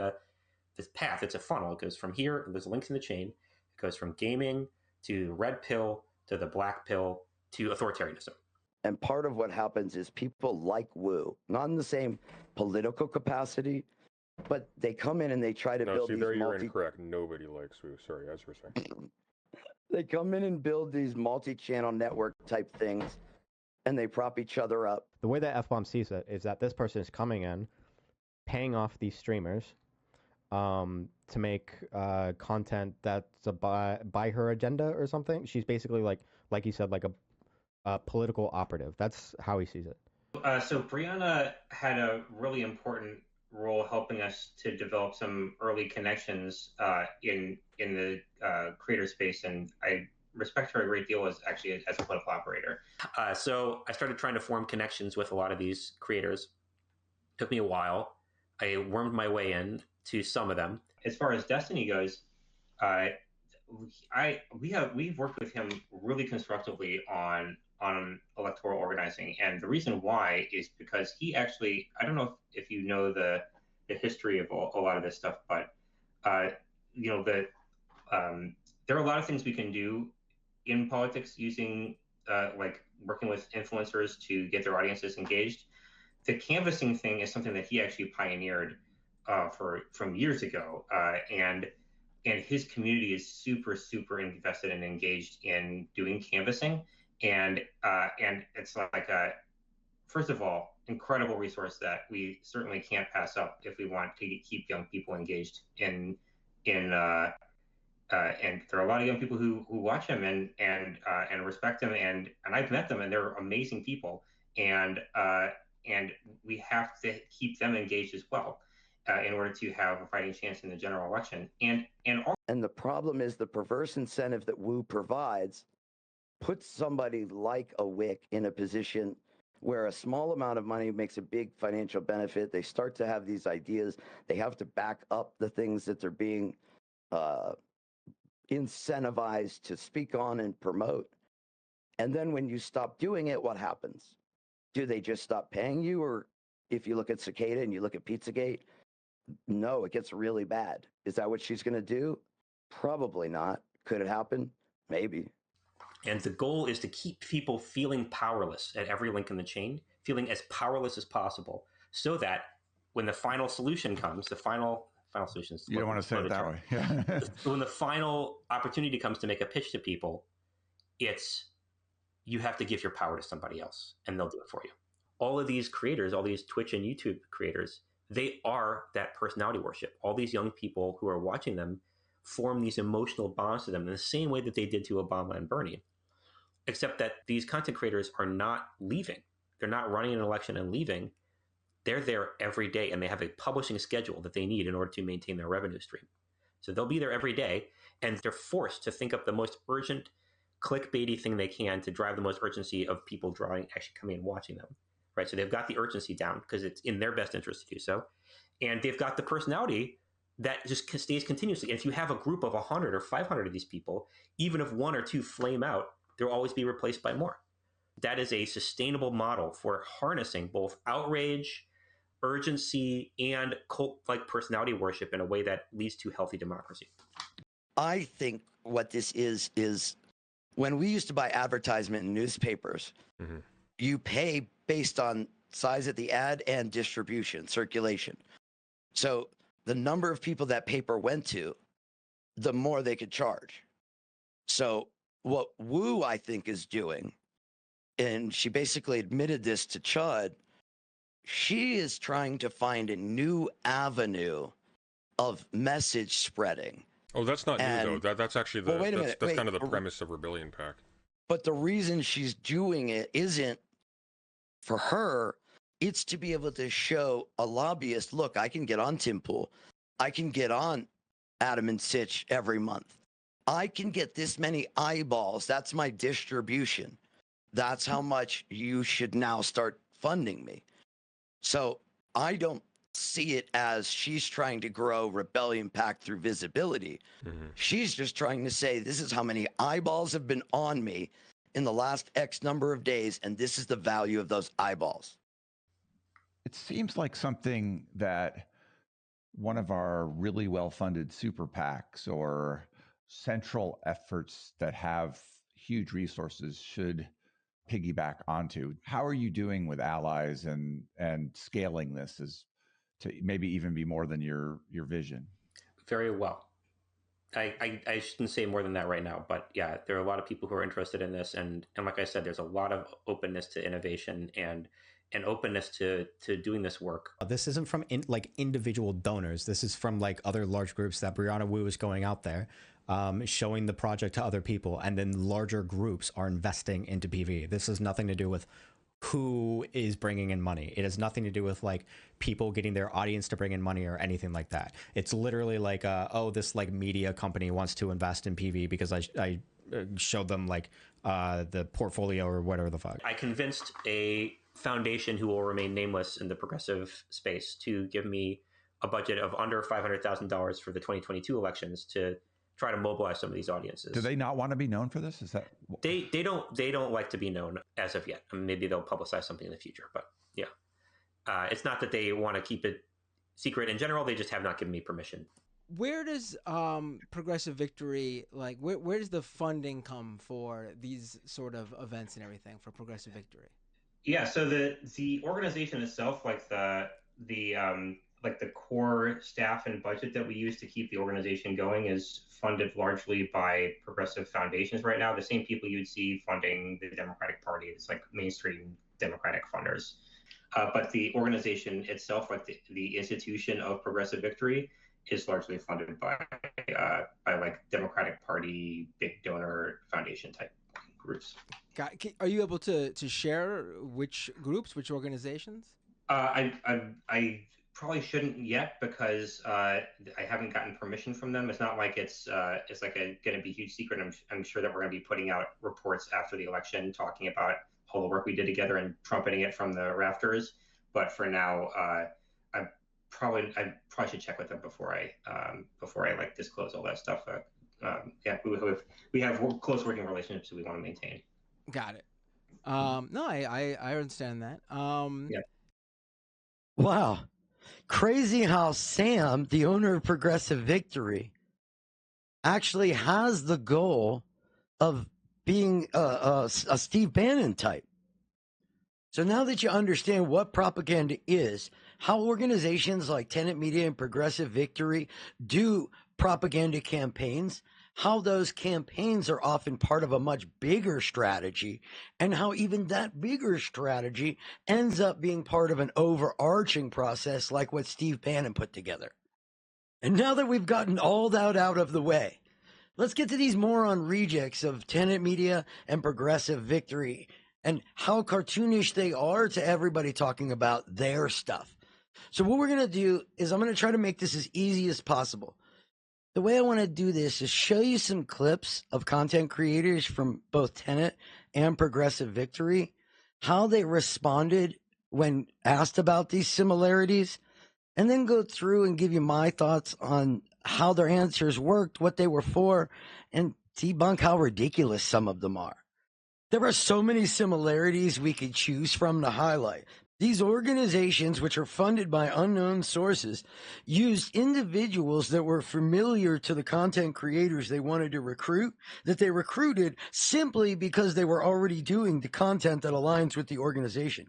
this path, it's a funnel. It goes from here, there's links in the chain. It goes from gaming to red pill to the black pill to authoritarianism. And part of what happens is people like Wu, not in the same political capacity, but they come in and they try to build these you're incorrect. Nobody likes Wu. Sorry, as you were saying. They come in and build these multi-channel network type things, and they prop each other up. The way that F-Bomb sees it is that this person is coming in, paying off these streamers to make content that's by her agenda or something. She's basically like you said, like a political operative. That's how he sees it. So Brianna had a really important role helping us to develop some early connections in the creator space, and I respect her a great deal as a political operator. So I started trying to form connections with a lot of these creators. It took me a while. I wormed my way in to some of them. As far as Destiny goes, we've worked with him really constructively on electoral organizing, and the reason why is because he actually, I don't know if you know the history of a lot of this stuff, but there are a lot of things we can do in politics using like working with influencers to get their audiences engaged. The canvassing thing is something that he actually pioneered from years ago, and his community is super invested and engaged in doing canvassing. And it's like first of all, incredible resource that we certainly can't pass up if we want to keep young people engaged and there are a lot of young people who watch him and respect him, and I've met them, and they're amazing people, and we have to keep them engaged as well in order to have a fighting chance in the general election. And the problem is the perverse incentive that Wu provides puts somebody like a Wick in a position where a small amount of money makes a big financial benefit. They start to have these ideas. They have to back up the things that they're being incentivized to speak on and promote. And then when you stop doing it, what happens? Do they just stop paying you? Or if you look at Cicada and you look at Pizzagate, no, it gets really bad. Is that what she's going to do? Probably not. Could it happen? Maybe. And the goal is to keep people feeling powerless at every link in the chain, feeling as powerless as possible, so that when the final solution comes, the final solution is... You don't want to say it that way. Yeah. When the final opportunity comes to make a pitch to people, it's you have to give your power to somebody else, and they'll do it for you. All of these creators, all these Twitch and YouTube creators, they are that personality worship. All these young people who are watching them form these emotional bonds to them in the same way that they did to Obama and Bernie. Except that these content creators are not leaving. They're not running an election and leaving. They're there every day, and they have a publishing schedule that they need in order to maintain their revenue stream. So they'll be there every day, and they're forced to think up the most urgent, clickbaity thing they can to drive the most urgency of people actually coming and watching them. Right? So they've got the urgency down because it's in their best interest to do so. And they've got the personality that just stays continuously. And if you have a group of 100 or 500 of these people, even if one or two flame out, they'll always be replaced by more. That is a sustainable model for harnessing both outrage, urgency, and cult-like personality worship in a way that leads to healthy democracy. I think what this is when we used to buy advertisement in newspapers, you pay based on size of the ad and distribution, circulation. So the number of people that paper went to, the more they could charge. So what Wu, I think, is doing, and she basically admitted this to Chud, she is trying to find a new avenue of message spreading. Oh, that's not new, though. That's actually that's kind of the premise of Rebellion Pack. But the reason she's doing it isn't for her. It's to be able to show a lobbyist, look, I can get on Timpool. I can get on Adam and Sitch every month. I can get this many eyeballs. That's my distribution. That's how much you should now start funding me. So I don't see it as she's trying to grow Rebellion Pack through visibility. She's just trying to say, this is how many eyeballs have been on me in the last X number of days, and this is the value of those eyeballs. It seems like something that one of our really well-funded super PACs or central efforts that have huge resources should piggyback onto. How are you doing with allies and scaling this as to maybe even be more than your vision? Very well. I shouldn't say more than that right now, but yeah, there are a lot of people who are interested in this, and like I said, there's a lot of openness to innovation and openness to doing this work. This isn't from individual donors. This is from like other large groups that briannawu is going out there, showing the project to other people, and then larger groups are investing into PV. This has nothing to do with who is bringing in money. It has nothing to do with like people getting their audience to bring in money or anything like that. It's literally like, oh, this like media company wants to invest in PV because I showed them like the portfolio or whatever the fuck. I convinced a foundation who will remain nameless in the progressive space to give me a budget of under $500,000 for the 2022 elections to try to mobilize some of these audiences. Do they not want to be known for this? Is that they don't like to be known as of yet. I mean, maybe they'll publicize something in the future, but yeah, it's not that they want to keep it secret in general. They just have not given me permission. Where does Progressive Victory, like, where does the funding come for these sort of events and everything for Progressive Victory? Yeah, so the organization itself, like the core staff and budget that we use to keep the organization going, is funded largely by progressive foundations right now. The same people you'd see funding the Democratic Party. It's like mainstream Democratic funders. But the organization itself, like the institution of Progressive Victory, is largely funded by like Democratic Party big donor foundation type groups. Are you able to share which groups, which organizations? I probably shouldn't yet because I haven't gotten permission from them. It's not like it's like going to be a huge secret. I'm sure that we're going to be putting out reports after the election talking about all the work we did together and trumpeting it from the rafters. But for now, I probably should check with them before I like disclose all that stuff yeah, we have close working relationships that we want to maintain. Got it. No, I understand that. Yeah. Wow. Crazy how Sam, the owner of Progressive Victory, actually has the goal of being a Steve Bannon type. So now that you understand what propaganda is, how organizations like Tenet Media and Progressive Victory do propaganda campaigns, how those campaigns are often part of a much bigger strategy, and how even that bigger strategy ends up being part of an overarching process like what Steve Bannon put together. And now that we've gotten all that out of the way, let's get to these moron rejects of Tenet Media and Progressive Victory and how cartoonish they are to everybody talking about their stuff. So what we're going to do is I'm going to try to make this as easy as possible. The way I want to do this is show you some clips of content creators from both Tenet and Progressive Victory, how they responded when asked about these similarities, and then go through and give you my thoughts on how their answers worked, what they were for, and debunk how ridiculous some of them are. There are so many similarities we could choose from to highlight. These organizations, which are funded by unknown sources, used individuals that were familiar to the content creators they wanted to recruit, that they recruited simply because they were already doing the content that aligns with the organization.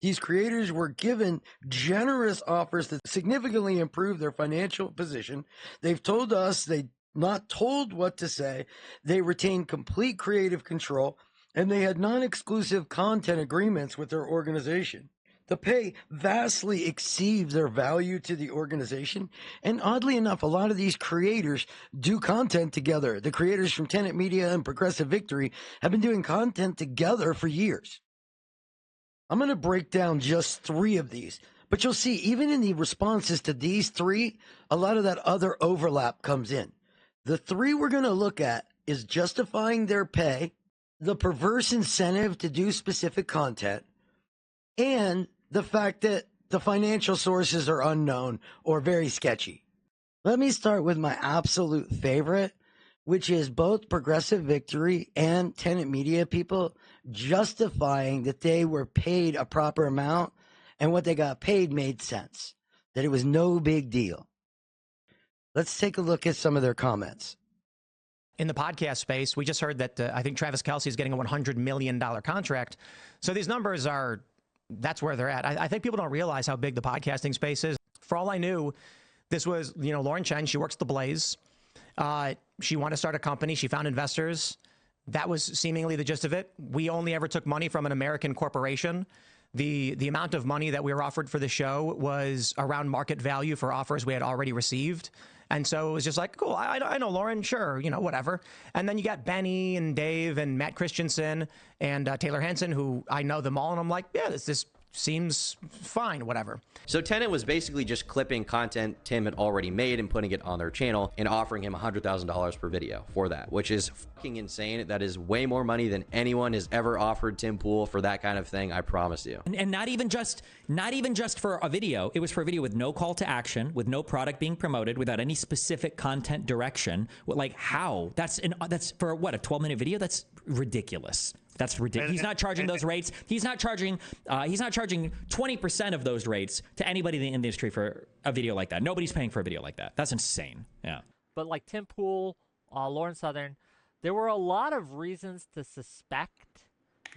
These creators were given generous offers that significantly improve their financial position. They've told us they not told what to say. They retained complete creative control, and they had non-exclusive content agreements with their organization. The pay vastly exceeds their value to the organization, and oddly enough, a lot of these creators do content together. The creators from Tenet Media and Progressive Victory have been doing content together for years. I'm going to break down just 3 of these, but you'll see even in the responses to these 3, a lot of that other overlap comes in. The 3 we're going to look at is justifying their pay, the perverse incentive to do specific content, and the fact that the financial sources are unknown or very sketchy. Let me start with my absolute favorite, which is both Progressive Victory and Tenet Media people justifying that they were paid a proper amount and what they got paid made sense, that it was no big deal. Let's take a look at some of their comments. In the podcast space, we just heard that I think Travis Kelce is getting a $100 million contract. So these numbers are, that's where they're at. I think people don't realize how big the podcasting space is. For all I knew, this was, Lauren Chen, she works at The Blaze. She wanted to start a company. She found investors. That was seemingly the gist of it. We only ever took money from an American corporation. The amount of money that we were offered for the show was around market value for offers we had already received. And so it was just like, cool, I know Lauren, sure, whatever. And then you got Benny and Dave and Matt Christensen and Taylor Hansen, who I know them all. And I'm like, yeah, this seems fine, whatever. So Tenet was basically just clipping content Tim had already made and putting it on their channel and offering him $100,000 per video for that, which is fucking insane. That is way more money than anyone has ever offered Tim Pool for that kind of thing, I promise you. And not even just for a video. It was for a video with no call to action, with no product being promoted, without any specific content direction. Like how? That's for what, a 12-minute video? That's ridiculous. That's ridiculous. He's not charging those rates. He's not charging 20% of those rates to anybody in the industry for a video like that. Nobody's paying for a video like that. That's insane. Yeah. But like Tim Pool, Lauren Southern, there were a lot of reasons to suspect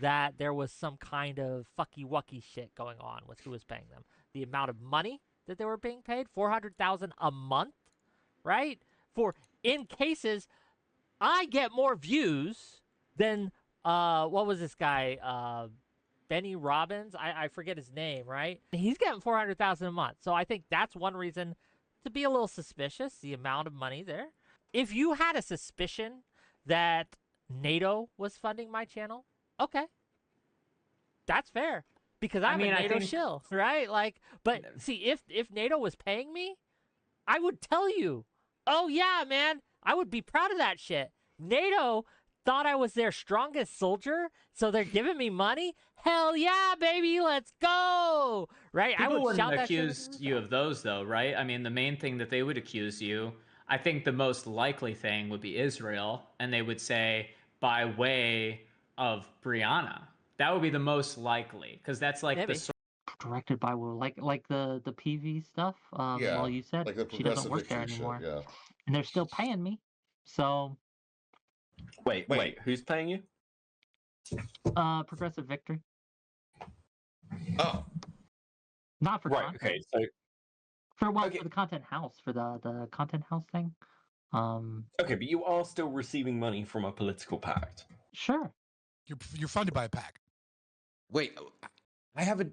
that there was some kind of fucky-wucky shit going on with who was paying them. The amount of money that they were being paid, $400,000 a month, right? In cases, I get more views than what was this guy? Benny Robbins? I forget his name, right? He's getting $400,000 a month. So I think that's one reason to be a little suspicious, the amount of money there. If you had a suspicion that NATO was funding my channel, okay. That's fair. Because I'm a NATO shill, right? But see, if NATO was paying me, I would tell you, oh yeah, man, I would be proud of that shit. NATO thought I was their strongest soldier, so they're giving me money? Hell yeah, baby, let's go! Right? People I would wouldn't shout that accuse you of those, though, right? I mean, the main thing that they would accuse you I think the most likely thing would be Israel, and they would say by way of Brianna. That would be the most likely, because that's like the directed by like the PV stuff. Yeah, Well, you said like the she doesn't Progressive work there Victory shit, anymore, yeah. and they're still paying me. So Wait, who's paying you? Progressive Victory. Oh, Not for right. content. Okay, so for the content house, for the content house thing. Okay, but you are still receiving money from a political pact. Sure. You're funded by a PAC. Wait,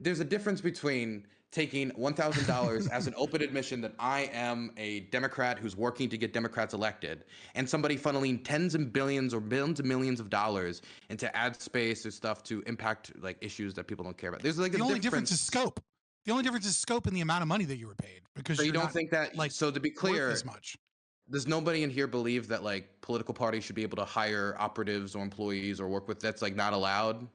there's a difference between taking $1,000 as an open admission that I am a Democrat who's working to get Democrats elected, and somebody funneling tens of billions or billions of millions of dollars into ad space or stuff to impact like issues that people don't care about. There's like the only difference is scope. The only difference is scope and the amount of money that you were paid. Because so you don't think that, like, so to be clear, as much. Does nobody in here believe that like political parties should be able to hire operatives or employees or work with that's like not allowed?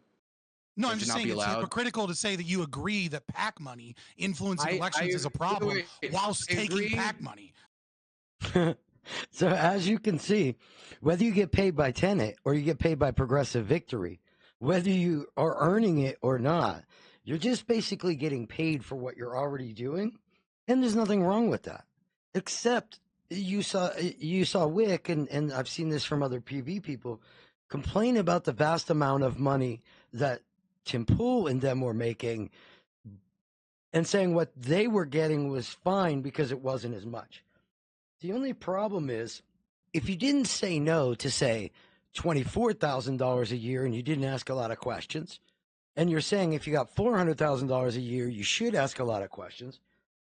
No, I'm just saying it's hypocritical to say that you agree that PAC money influencing elections is a problem whilst taking PAC money. So as you can see, whether you get paid by Tenet or you get paid by Progressive Victory, whether you are earning it or not, you're just basically getting paid for what you're already doing. And there's nothing wrong with that, except you saw Wick, and I've seen this from other PV people, complain about the vast amount of money that Timpool and them were making and saying what they were getting was fine because it wasn't as much. The only problem is if you didn't say no to, say, $24,000 a year and you didn't ask a lot of questions, and you're saying if you got $400,000 a year, you should ask a lot of questions,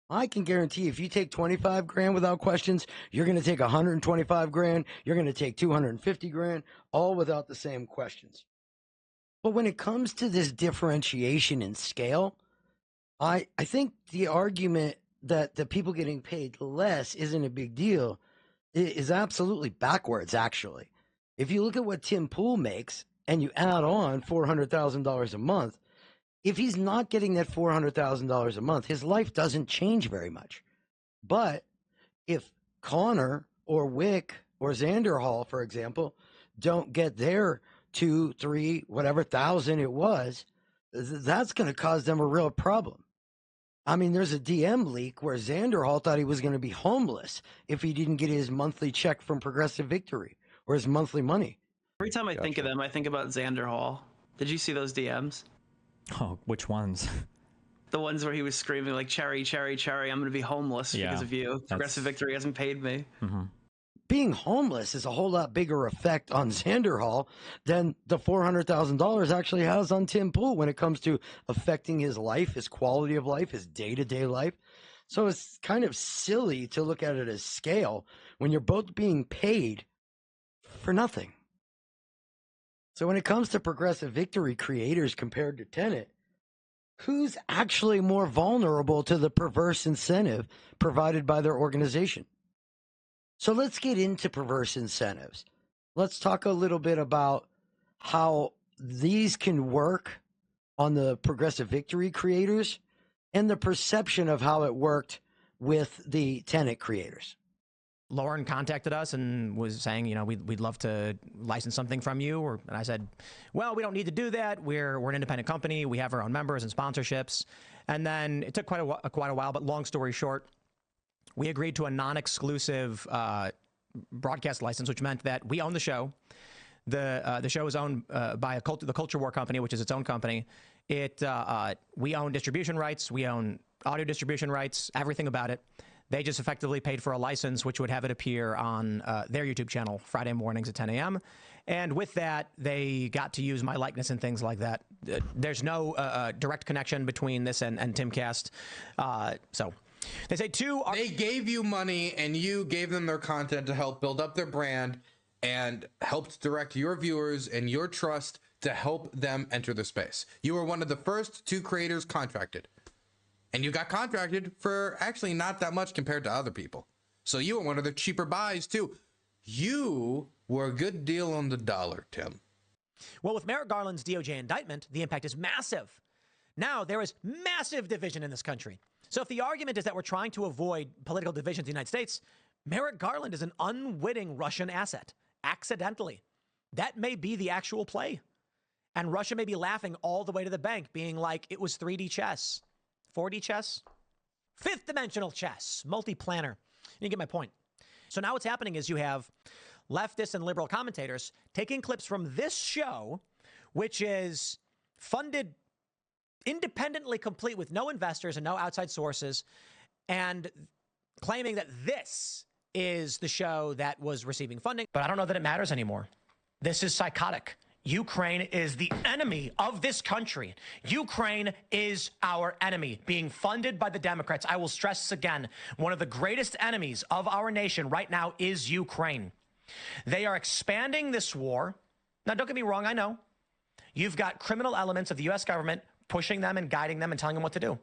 I can guarantee if you take 25 grand without questions, you're going to take 125 grand, you're going to take 250 grand, all without the same questions. But when it comes to this differentiation in scale, I think the argument that the people getting paid less isn't a big deal is absolutely backwards, actually. If you look at what Timpool makes and you add on $400,000 a month, if he's not getting that $400,000 a month, his life doesn't change very much. But if Connor or Wick or Xanderhall, for example, don't get their 2, 3, whatever thousand it was, that's going to cause them a real problem. I mean, there's a DM leak where Xanderhall thought he was going to be homeless if he didn't get his monthly check from Progressive Victory or his monthly money. Every time I think of them, I think about Xanderhall. Did you see those DMs? Oh, which ones? The ones where he was screaming like, "Cherry, cherry, cherry, I'm going to be homeless because of you. Progressive Victory hasn't paid me." Mm-hmm. Being homeless is a whole lot bigger effect on Xanderhall than the $400,000 actually has on Timpool when it comes to affecting his life, his quality of life, his day-to-day life. So it's kind of silly to look at it as scale when you're both being paid for nothing. So when it comes to Progressive Victory creators compared to Tenet, who's actually more vulnerable to the perverse incentive provided by their organization? So let's get into perverse incentives. Let's talk a little bit about how these can work on the Progressive Victory creators and the perception of how it worked with the Tenet creators. Lauren contacted us and was saying, you know, we'd love to license something from you. And I said, well, we don't need to do that. We're an independent company. We have our own members and sponsorships. And then it took quite a while, but long story short, we agreed to a non-exclusive broadcast license, which meant that we own the show. The show is owned by the Culture War Company, which is its own company. We own distribution rights. We own audio distribution rights, everything about it. They just effectively paid for a license, which would have it appear on their YouTube channel Friday mornings at 10 a.m. And with that, they got to use my likeness and things like that. There's no direct connection between this and timcast. So they say they gave you money and you gave them their content to help build up their brand and helped direct your viewers and your trust to help them enter the space. You were one of the first 2 creators contracted. And you got contracted for actually not that much compared to other people. So you were one of the cheaper buys, too. You were a good deal on the dollar, Tim. Well, with Merrick Garland's DOJ indictment, the impact is massive. Now, there is massive division in this country. So if the argument is that we're trying to avoid political divisions in the United States, Merrick Garland is an unwitting Russian asset, accidentally. That may be the actual play. And Russia may be laughing all the way to the bank, being like, it was 3D chess, 4D chess, fifth dimensional chess, multi-planner. You get my point. So now what's happening is you have leftist and liberal commentators taking clips from this show, which is funded independently, complete with no investors and no outside sources, and claiming that this is the show that was receiving funding. But I don't know that it matters anymore. This is psychotic. Ukraine is the enemy of this country. Ukraine is our enemy, being funded by the Democrats. I will stress this again. One of the greatest enemies of our nation right now is Ukraine. They are expanding this war. Now, don't get me wrong, I know. You've got criminal elements of the U.S. government pushing them and guiding them and telling them what to do.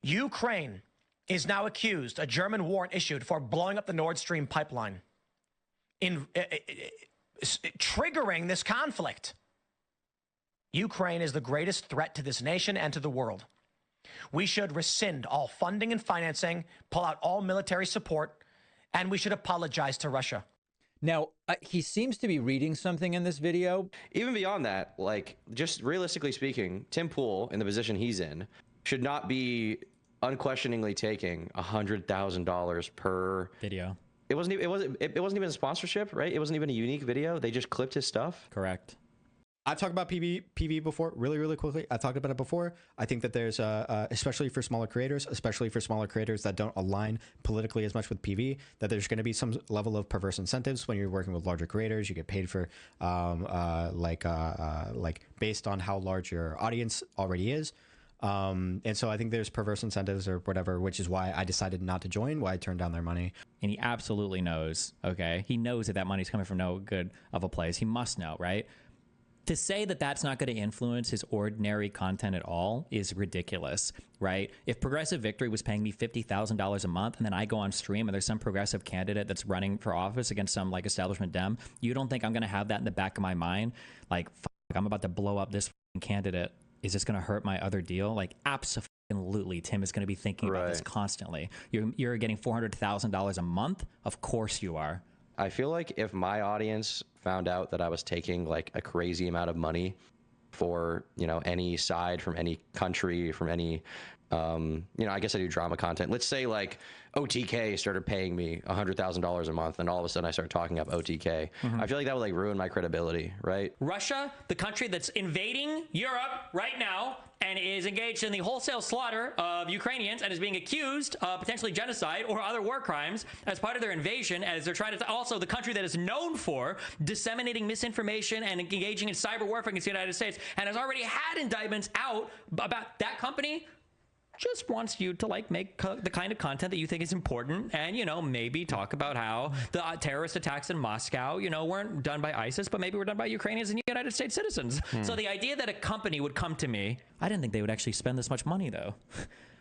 Ukraine is now accused, a German warrant issued for blowing up the Nord Stream pipeline, triggering this conflict. Ukraine is the greatest threat to this nation and to the world. We should rescind all funding and financing, pull out all military support, and we should apologize to Russia. Now, he seems to be reading something in this video. Even beyond that, like, just realistically speaking, Tim Pool, in the position he's in, should not be unquestioningly taking $100,000 per video. It wasn't even a sponsorship, right? It wasn't even a unique video. They just clipped his stuff. Correct. I've talked about PV before, really quickly. I've talked about it before. I think that there's, especially for smaller creators that don't align politically as much with PV, that there's going to be some level of perverse incentives when you're working with larger creators. You get paid for, based on how large your audience already is. And so I think there's perverse incentives or whatever, which is why I decided not to join, why I turned down their money. And he absolutely knows, okay? He knows that money's coming from no good of a place. He must know, right? To say that that's not going to influence his ordinary content at all is ridiculous, right? If Progressive Victory was paying me $50,000 a month and then I go on stream and there's some progressive candidate that's running for office against some like establishment Dem, you don't think I'm going to have that in the back of my mind? Like, I'm about to blow up this candidate. Is this going to hurt my other deal? Like, absolutely. Tim is going to be thinking about this constantly. You're getting $400,000 a month? Of course you are. I feel like if my audience found out that I was taking like a crazy amount of money for, you know, any side from any country, from any, I guess I do drama content. Let's say like OTK started paying me $100,000 a month and all of a sudden I start talking up OTK. I feel like that would like ruin my credibility, right? Russia, the country that's invading Europe right now and is engaged in the wholesale slaughter of Ukrainians and is being accused of potentially genocide or other war crimes as part of their invasion, as they're trying to, also the country that is known for disseminating misinformation and engaging in cyber warfare against the United States and has already had indictments out about that company, just wants you to like make the kind of content that you think is important and, you know, maybe talk about how the terrorist attacks in Moscow, you know, weren't done by ISIS, but maybe were done by Ukrainians and United States citizens. So the idea that a company would come to me, I didn't think they would actually spend this much money though.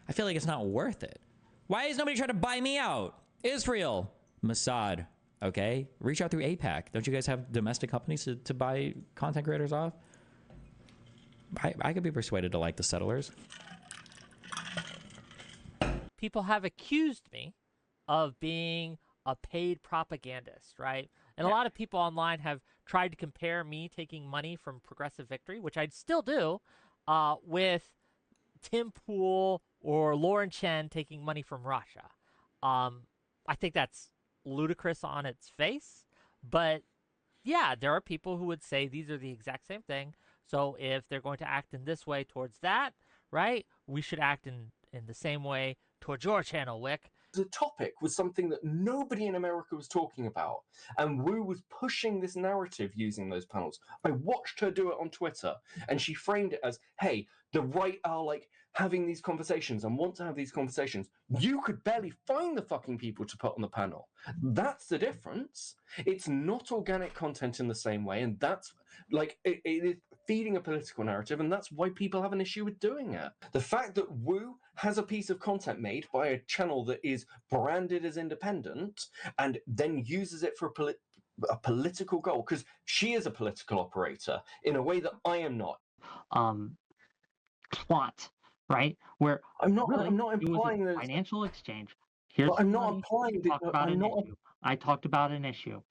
I feel like it's not worth it. Why is nobody trying to buy me out? Israel, Mossad, okay? Reach out through APAC. Don't you guys have domestic companies to buy content creators off? I could be persuaded to like the settlers. People have accused me of being a paid propagandist, right? And a lot of people online have tried to compare me taking money from Progressive Victory, which I'd still do, with Tim Pool or Laurenchen taking money from Russia. I think that's ludicrous on its face, but yeah, there are people who would say these are the exact same thing. So if they're going to act in this way towards that, right, we should act in the same way towards your channel, Wick. The topic was something that nobody in America was talking about, and Wu was pushing this narrative using those panels. I watched her do it on Twitter, and she framed it as, hey, the right are like having these conversations and want to have these conversations. You could barely find the fucking people to put on the panel. That's the difference. It's not organic content in the same way, and that's like it is feeding a political narrative, and that's why people have an issue with doing it. The fact that Wu has a piece of content made by a channel that is branded as independent and then uses it for a political goal, because she is a political operator in a way that I am not. Plot, right? Where I'm not implying that financial exchange Here's I'm not applying. I talked about an issue.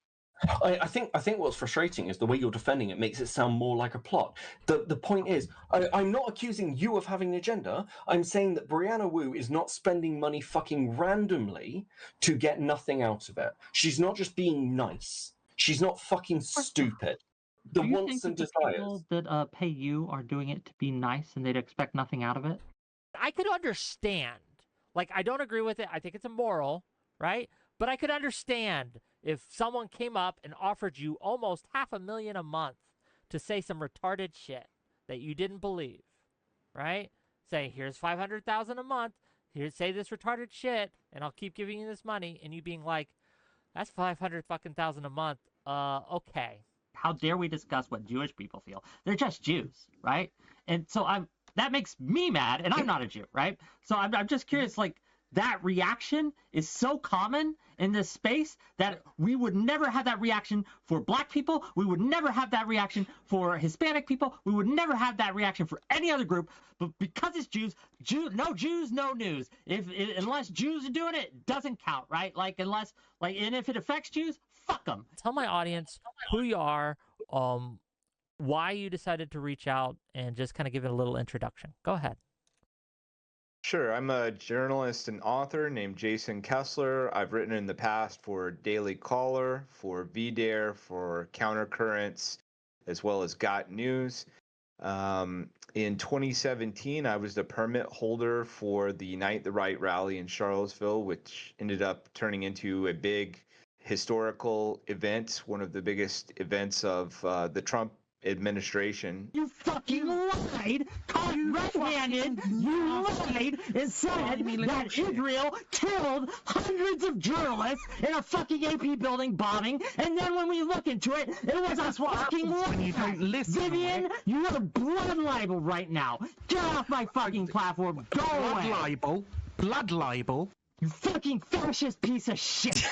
I think what's frustrating is the way you're defending it makes it sound more like a plot. The point is, I'm not accusing you of having an agenda. I'm saying that briannawu is not spending money fucking randomly to get nothing out of it. She's not just being nice. She's not fucking stupid. The Do you wants think and that the desires. people that pay you are doing it to be nice and they'd expect nothing out of it? I could understand. Like, I don't agree with it. I think it's immoral, right? But I could understand if someone came up and offered you almost $500,000 a month to say some retarded shit that you didn't believe, right? Say, here's $500,000 a month. Here, say this retarded shit, and I'll keep giving you this money. And you being like, that's $500,000 a month. Okay. How dare we discuss what Jewish people feel? They're just Jews, right? And so that makes me mad, and I'm not a Jew, right? So I'm just curious, like, that reaction is so common in this space that we would never have that reaction for black people. We would never have that reaction for Hispanic people. We would never have that reaction for any other group. But because it's Jews, no Jews, no news. Unless Jews are doing it, it doesn't count, right? And if it affects Jews, fuck them. Tell my audience who you are, why you decided to reach out, and just kind of give it a little introduction. Go ahead. Sure. I'm a journalist and author named Jason Kessler. I've written in the past for Daily Caller, for VDare, for Countercurrents, as well as Got News. In 2017, I was the permit holder for the Unite the Right rally in Charlottesville, which ended up turning into a big historical event, one of the biggest events of the Trump administration. You fucking lied, caught red-handed. You lied and said that Israel killed hundreds of journalists in a fucking AP building bombing, and then when we look into it, it was a fucking lie. Vivian, you are blood libel right now. Get off my fucking platform. Go away. Blood libel. Blood libel. You fucking fascist piece of shit.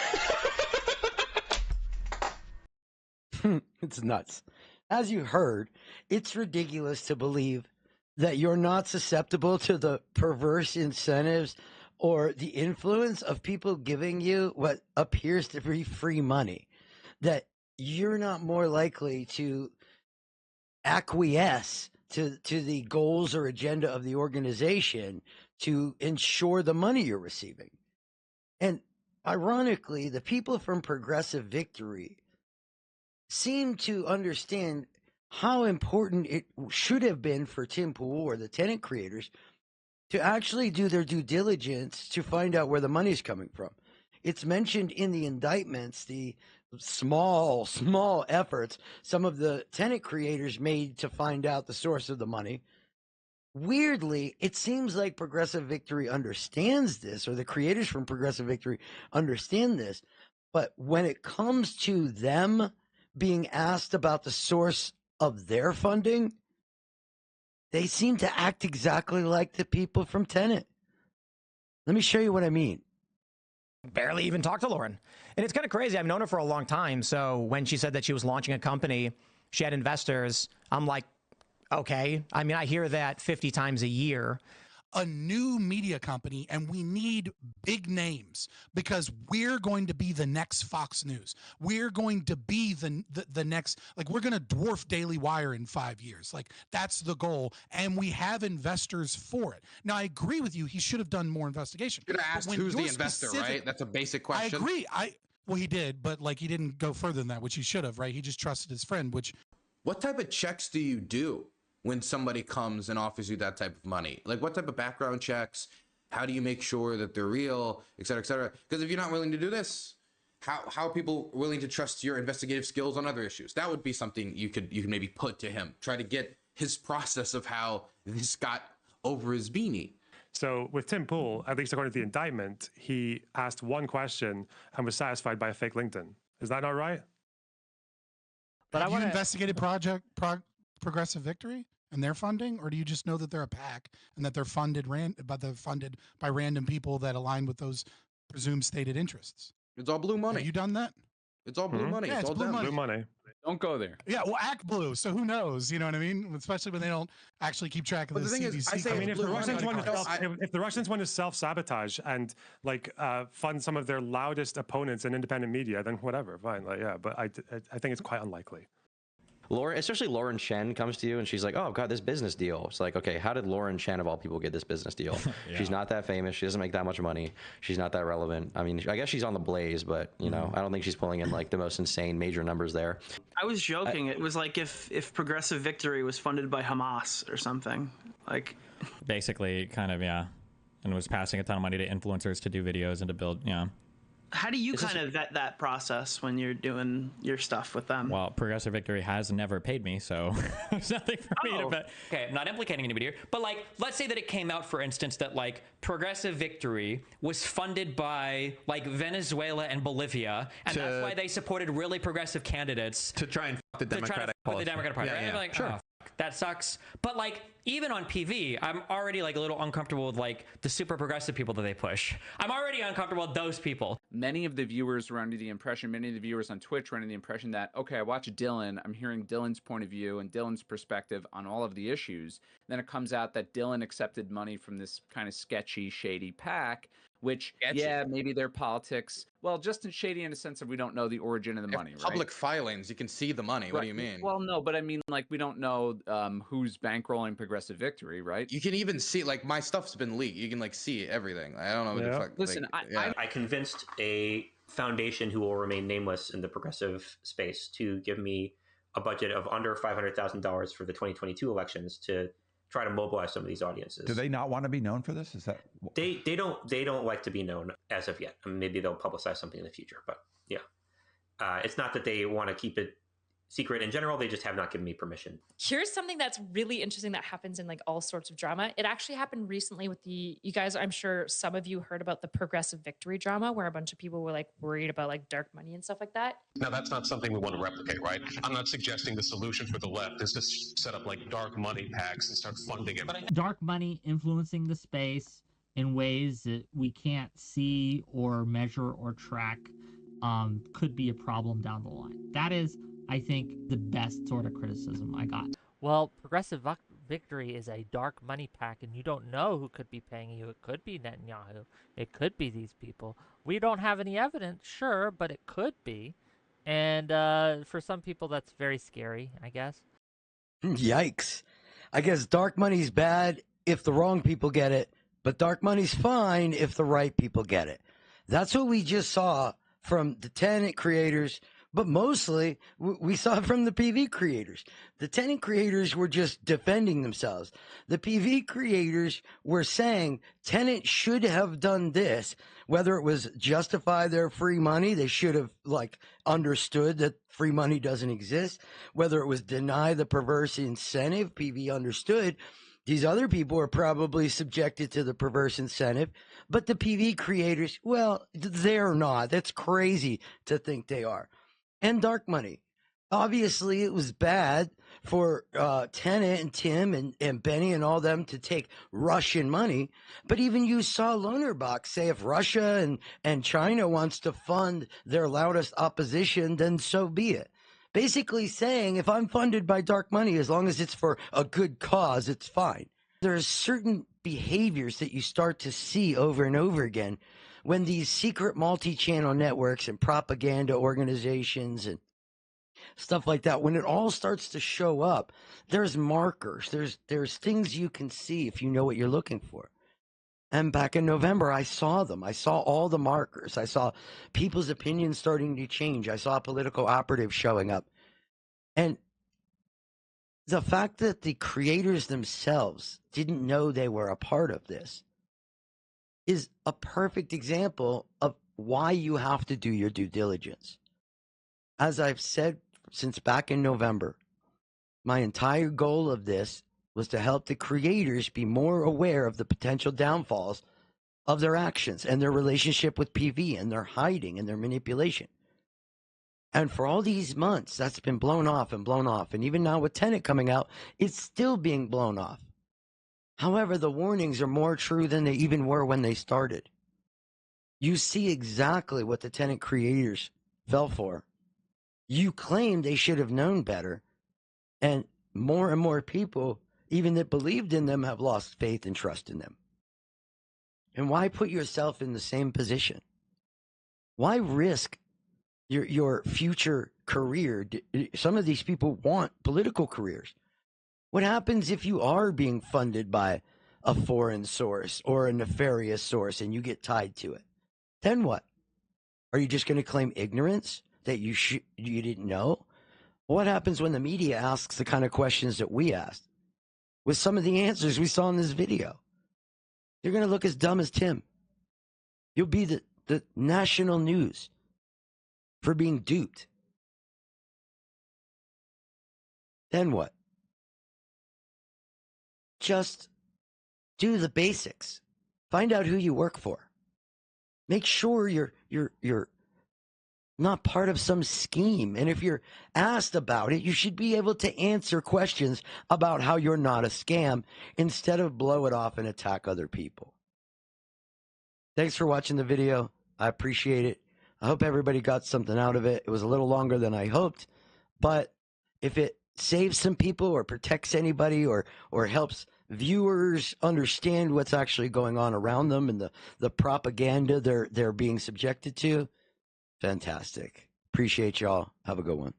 It's nuts. As you heard, it's ridiculous to believe that you're not susceptible to the perverse incentives or the influence of people giving you what appears to be free money, that you're not more likely to acquiesce to the goals or agenda of the organization to ensure the money you're receiving. And ironically, the people from Progressive Victory seem to understand how important it should have been for timpool or the Tenet creators to actually do their due diligence to find out where the money's coming from. It's mentioned in the indictments, the small efforts some of the Tenet creators made to find out the source of the money. Weirdly, it seems like Progressive Victory understands this, or the creators from Progressive Victory understand this, but when it comes to them being asked about the source of their funding, they seem to act exactly like the people from Tenet. Let me show you what I mean. Barely even talked to Lauren. And it's kind of crazy. I've known her for a long time. So when she said that she was launching a company, she had investors, I'm like, okay. I mean, I hear that 50 times a year. A new media company, and we need big names because we're going to be the next Fox News. We're going to be the next, like, we're going to dwarf Daily Wire in 5 years. Like, that's the goal, and we have investors for it. Now, I agree with you. He should have done more investigation. You should have asked who's the investor, right? That's a basic question. I agree. Well, he did, but like, he didn't go further than that, which he should have, right? He just trusted his friend, which. What type of checks do you do when somebody comes and offers you that type of money? Like, what type of background checks? How do you make sure that they're real, et cetera, et cetera? Because if you're not willing to do this, how are people willing to trust your investigative skills on other issues? That would be something you could maybe put to him. Try to get his process of how this got over his beanie. So with timpool, at least according to the indictment, he asked one question and was satisfied by a fake LinkedIn. Is that not right? But have you investigated Progressive Victory and their funding, or do you just know that they're a PAC and that they're funded by random people that align with those presumed stated interests? It's all blue money. Have you done that? It's all blue money. Yeah, it's all blue money. Blue money. Don't go there. Yeah, well, act blue. So who knows? You know what I mean? Especially when they don't actually keep track of But the the thing is, CDC. I say I mean, it's if the blue. Russians want to self-sabotage and like fund some of their loudest opponents in independent media, then whatever, fine. Like, yeah, but I think it's quite unlikely. Especially Laurenchen comes to you and she's like, "Oh, I've got this business deal." It's like, okay, how did Laurenchen of all people get this business deal? Yeah. She's not that famous. She doesn't make that much money. She's not that relevant. I mean, I guess she's on the Blaze, but you know, I don't think she's pulling in like the most insane major numbers there. I was joking. It was like if Progressive Victory was funded by Hamas or something. Like, basically, kind of, yeah, and was passing a ton of money to influencers to do videos and to build, yeah. How do you kind of vet that process when you're doing your stuff with them? Well, Progressive Victory has never paid me, so there's nothing for me to bet. Okay, I'm not implicating anybody here, but like, let's say that it came out, for instance, that like Progressive Victory was funded by like Venezuela and Bolivia, and that's why they supported really progressive candidates to try and fuck the Democratic Party. The Democratic Party. Yeah, right? yeah. Like, Sure. oh, that sucks. But like, even on PV, I'm already like a little uncomfortable with like the super progressive people that they push. I'm already uncomfortable with those people. Many of the viewers were under the impression, many of the viewers on Twitch were under the impression that, okay, I watch Dylan, I'm hearing Dylan's point of view and Dylan's perspective on all of the issues. Then it comes out that Dylan accepted money from this kind of sketchy, shady PAC, which, yeah, maybe their politics, well, just in shady in a sense of we don't know the origin of the money, right? Public filings, you can see the money. What do you mean? Well, no, but I mean, like, we don't know who's bankrolling Progressive Victory, right? You can even see, like, my stuff's been leaked. You can, like, see everything. I don't know what the fuck. Listen, like, I convinced a foundation who will remain nameless in the progressive space to give me a budget of under $500,000 for the 2022 elections to try to mobilize some of these audiences. Do they not want to be known for this? Is that they don't like to be known as of yet. I mean, maybe they'll publicize something in the future, but yeah, it's not that they want to keep it secret in general. They just have not given me permission. Here's something that's really interesting that happens in like all sorts of drama. It actually happened recently with you guys, I'm sure some of you heard about the Progressive Victory drama where a bunch of people were like worried about like dark money and stuff like that. Now, that's not something we want to replicate, right? I'm not suggesting the solution for the left is to set up like dark money PACs and start funding it. Dark money influencing the space in ways that we can't see or measure or track could be a problem down the line. That is, I think, the best sort of criticism I got. Well, Progressive Victory is a dark money PAC, and you don't know who could be paying you. It could be Netanyahu. It could be these people. We don't have any evidence, sure, but it could be. And for some people, that's very scary, I guess. Yikes. I guess dark money's bad if the wrong people get it, but dark money's fine if the right people get it. That's what we just saw from the Tenet creators, but mostly we saw it from the PV creators. The Tenet creators were just defending themselves. The PV creators were saying Tenet should have done this, whether it was justify their free money, they should have like understood that free money doesn't exist, whether it was deny the perverse incentive, PV understood. These other people are probably subjected to the perverse incentive, but the PV creators, well, they're not. That's crazy to think they are. And dark money. Obviously, it was bad for Tenet and Tim and Benny and all them to take Russian money. But even you saw Lonerbox say if Russia and China wants to fund their loudest opposition, then so be it. Basically saying if I'm funded by dark money, as long as it's for a good cause, it's fine. There's certain behaviors that you start to see over and over again when these secret multi-channel networks and propaganda organizations and stuff like that, when it all starts to show up, there's markers, there's things you can see if you know what you're looking for. And back in November, I saw them. I saw all the markers. I saw people's opinions starting to change. I saw political operatives showing up. And the fact that the creators themselves didn't know they were a part of this is a perfect example of why you have to do your due diligence. As I've said since back in November, my entire goal of this was to help the creators be more aware of the potential downfalls of their actions and their relationship with PV and their hiding and their manipulation. And for all these months, that's been blown off and blown off. And even now with Tenet coming out, it's still being blown off. However, the warnings are more true than they even were when they started. You see exactly what the Tenet creators fell for. You claim they should have known better. And more people, even that believed in them, have lost faith and trust in them. And why put yourself in the same position? Why risk your future career? Some of these people want political careers. What happens if you are being funded by a foreign source or a nefarious source and you get tied to it? Then what? Are you just going to claim ignorance that you didn't know? What happens when the media asks the kind of questions that we asked? With some of the answers we saw in this video, you're going to look as dumb as Tim. You'll be the national news for being duped. Then what? Just do the basics. Find out who you work for. Make sure you're not part of some scheme. And if you're asked about it, you should be able to answer questions about how you're not a scam instead of blow it off and attack other people. Thanks for watching the video. I appreciate it. I hope everybody got something out of it. It was a little longer than I hoped, but if it saves some people or protects anybody or helps viewers understand what's actually going on around them and the propaganda they're being subjected to, fantastic. Appreciate y'all. Have a good one.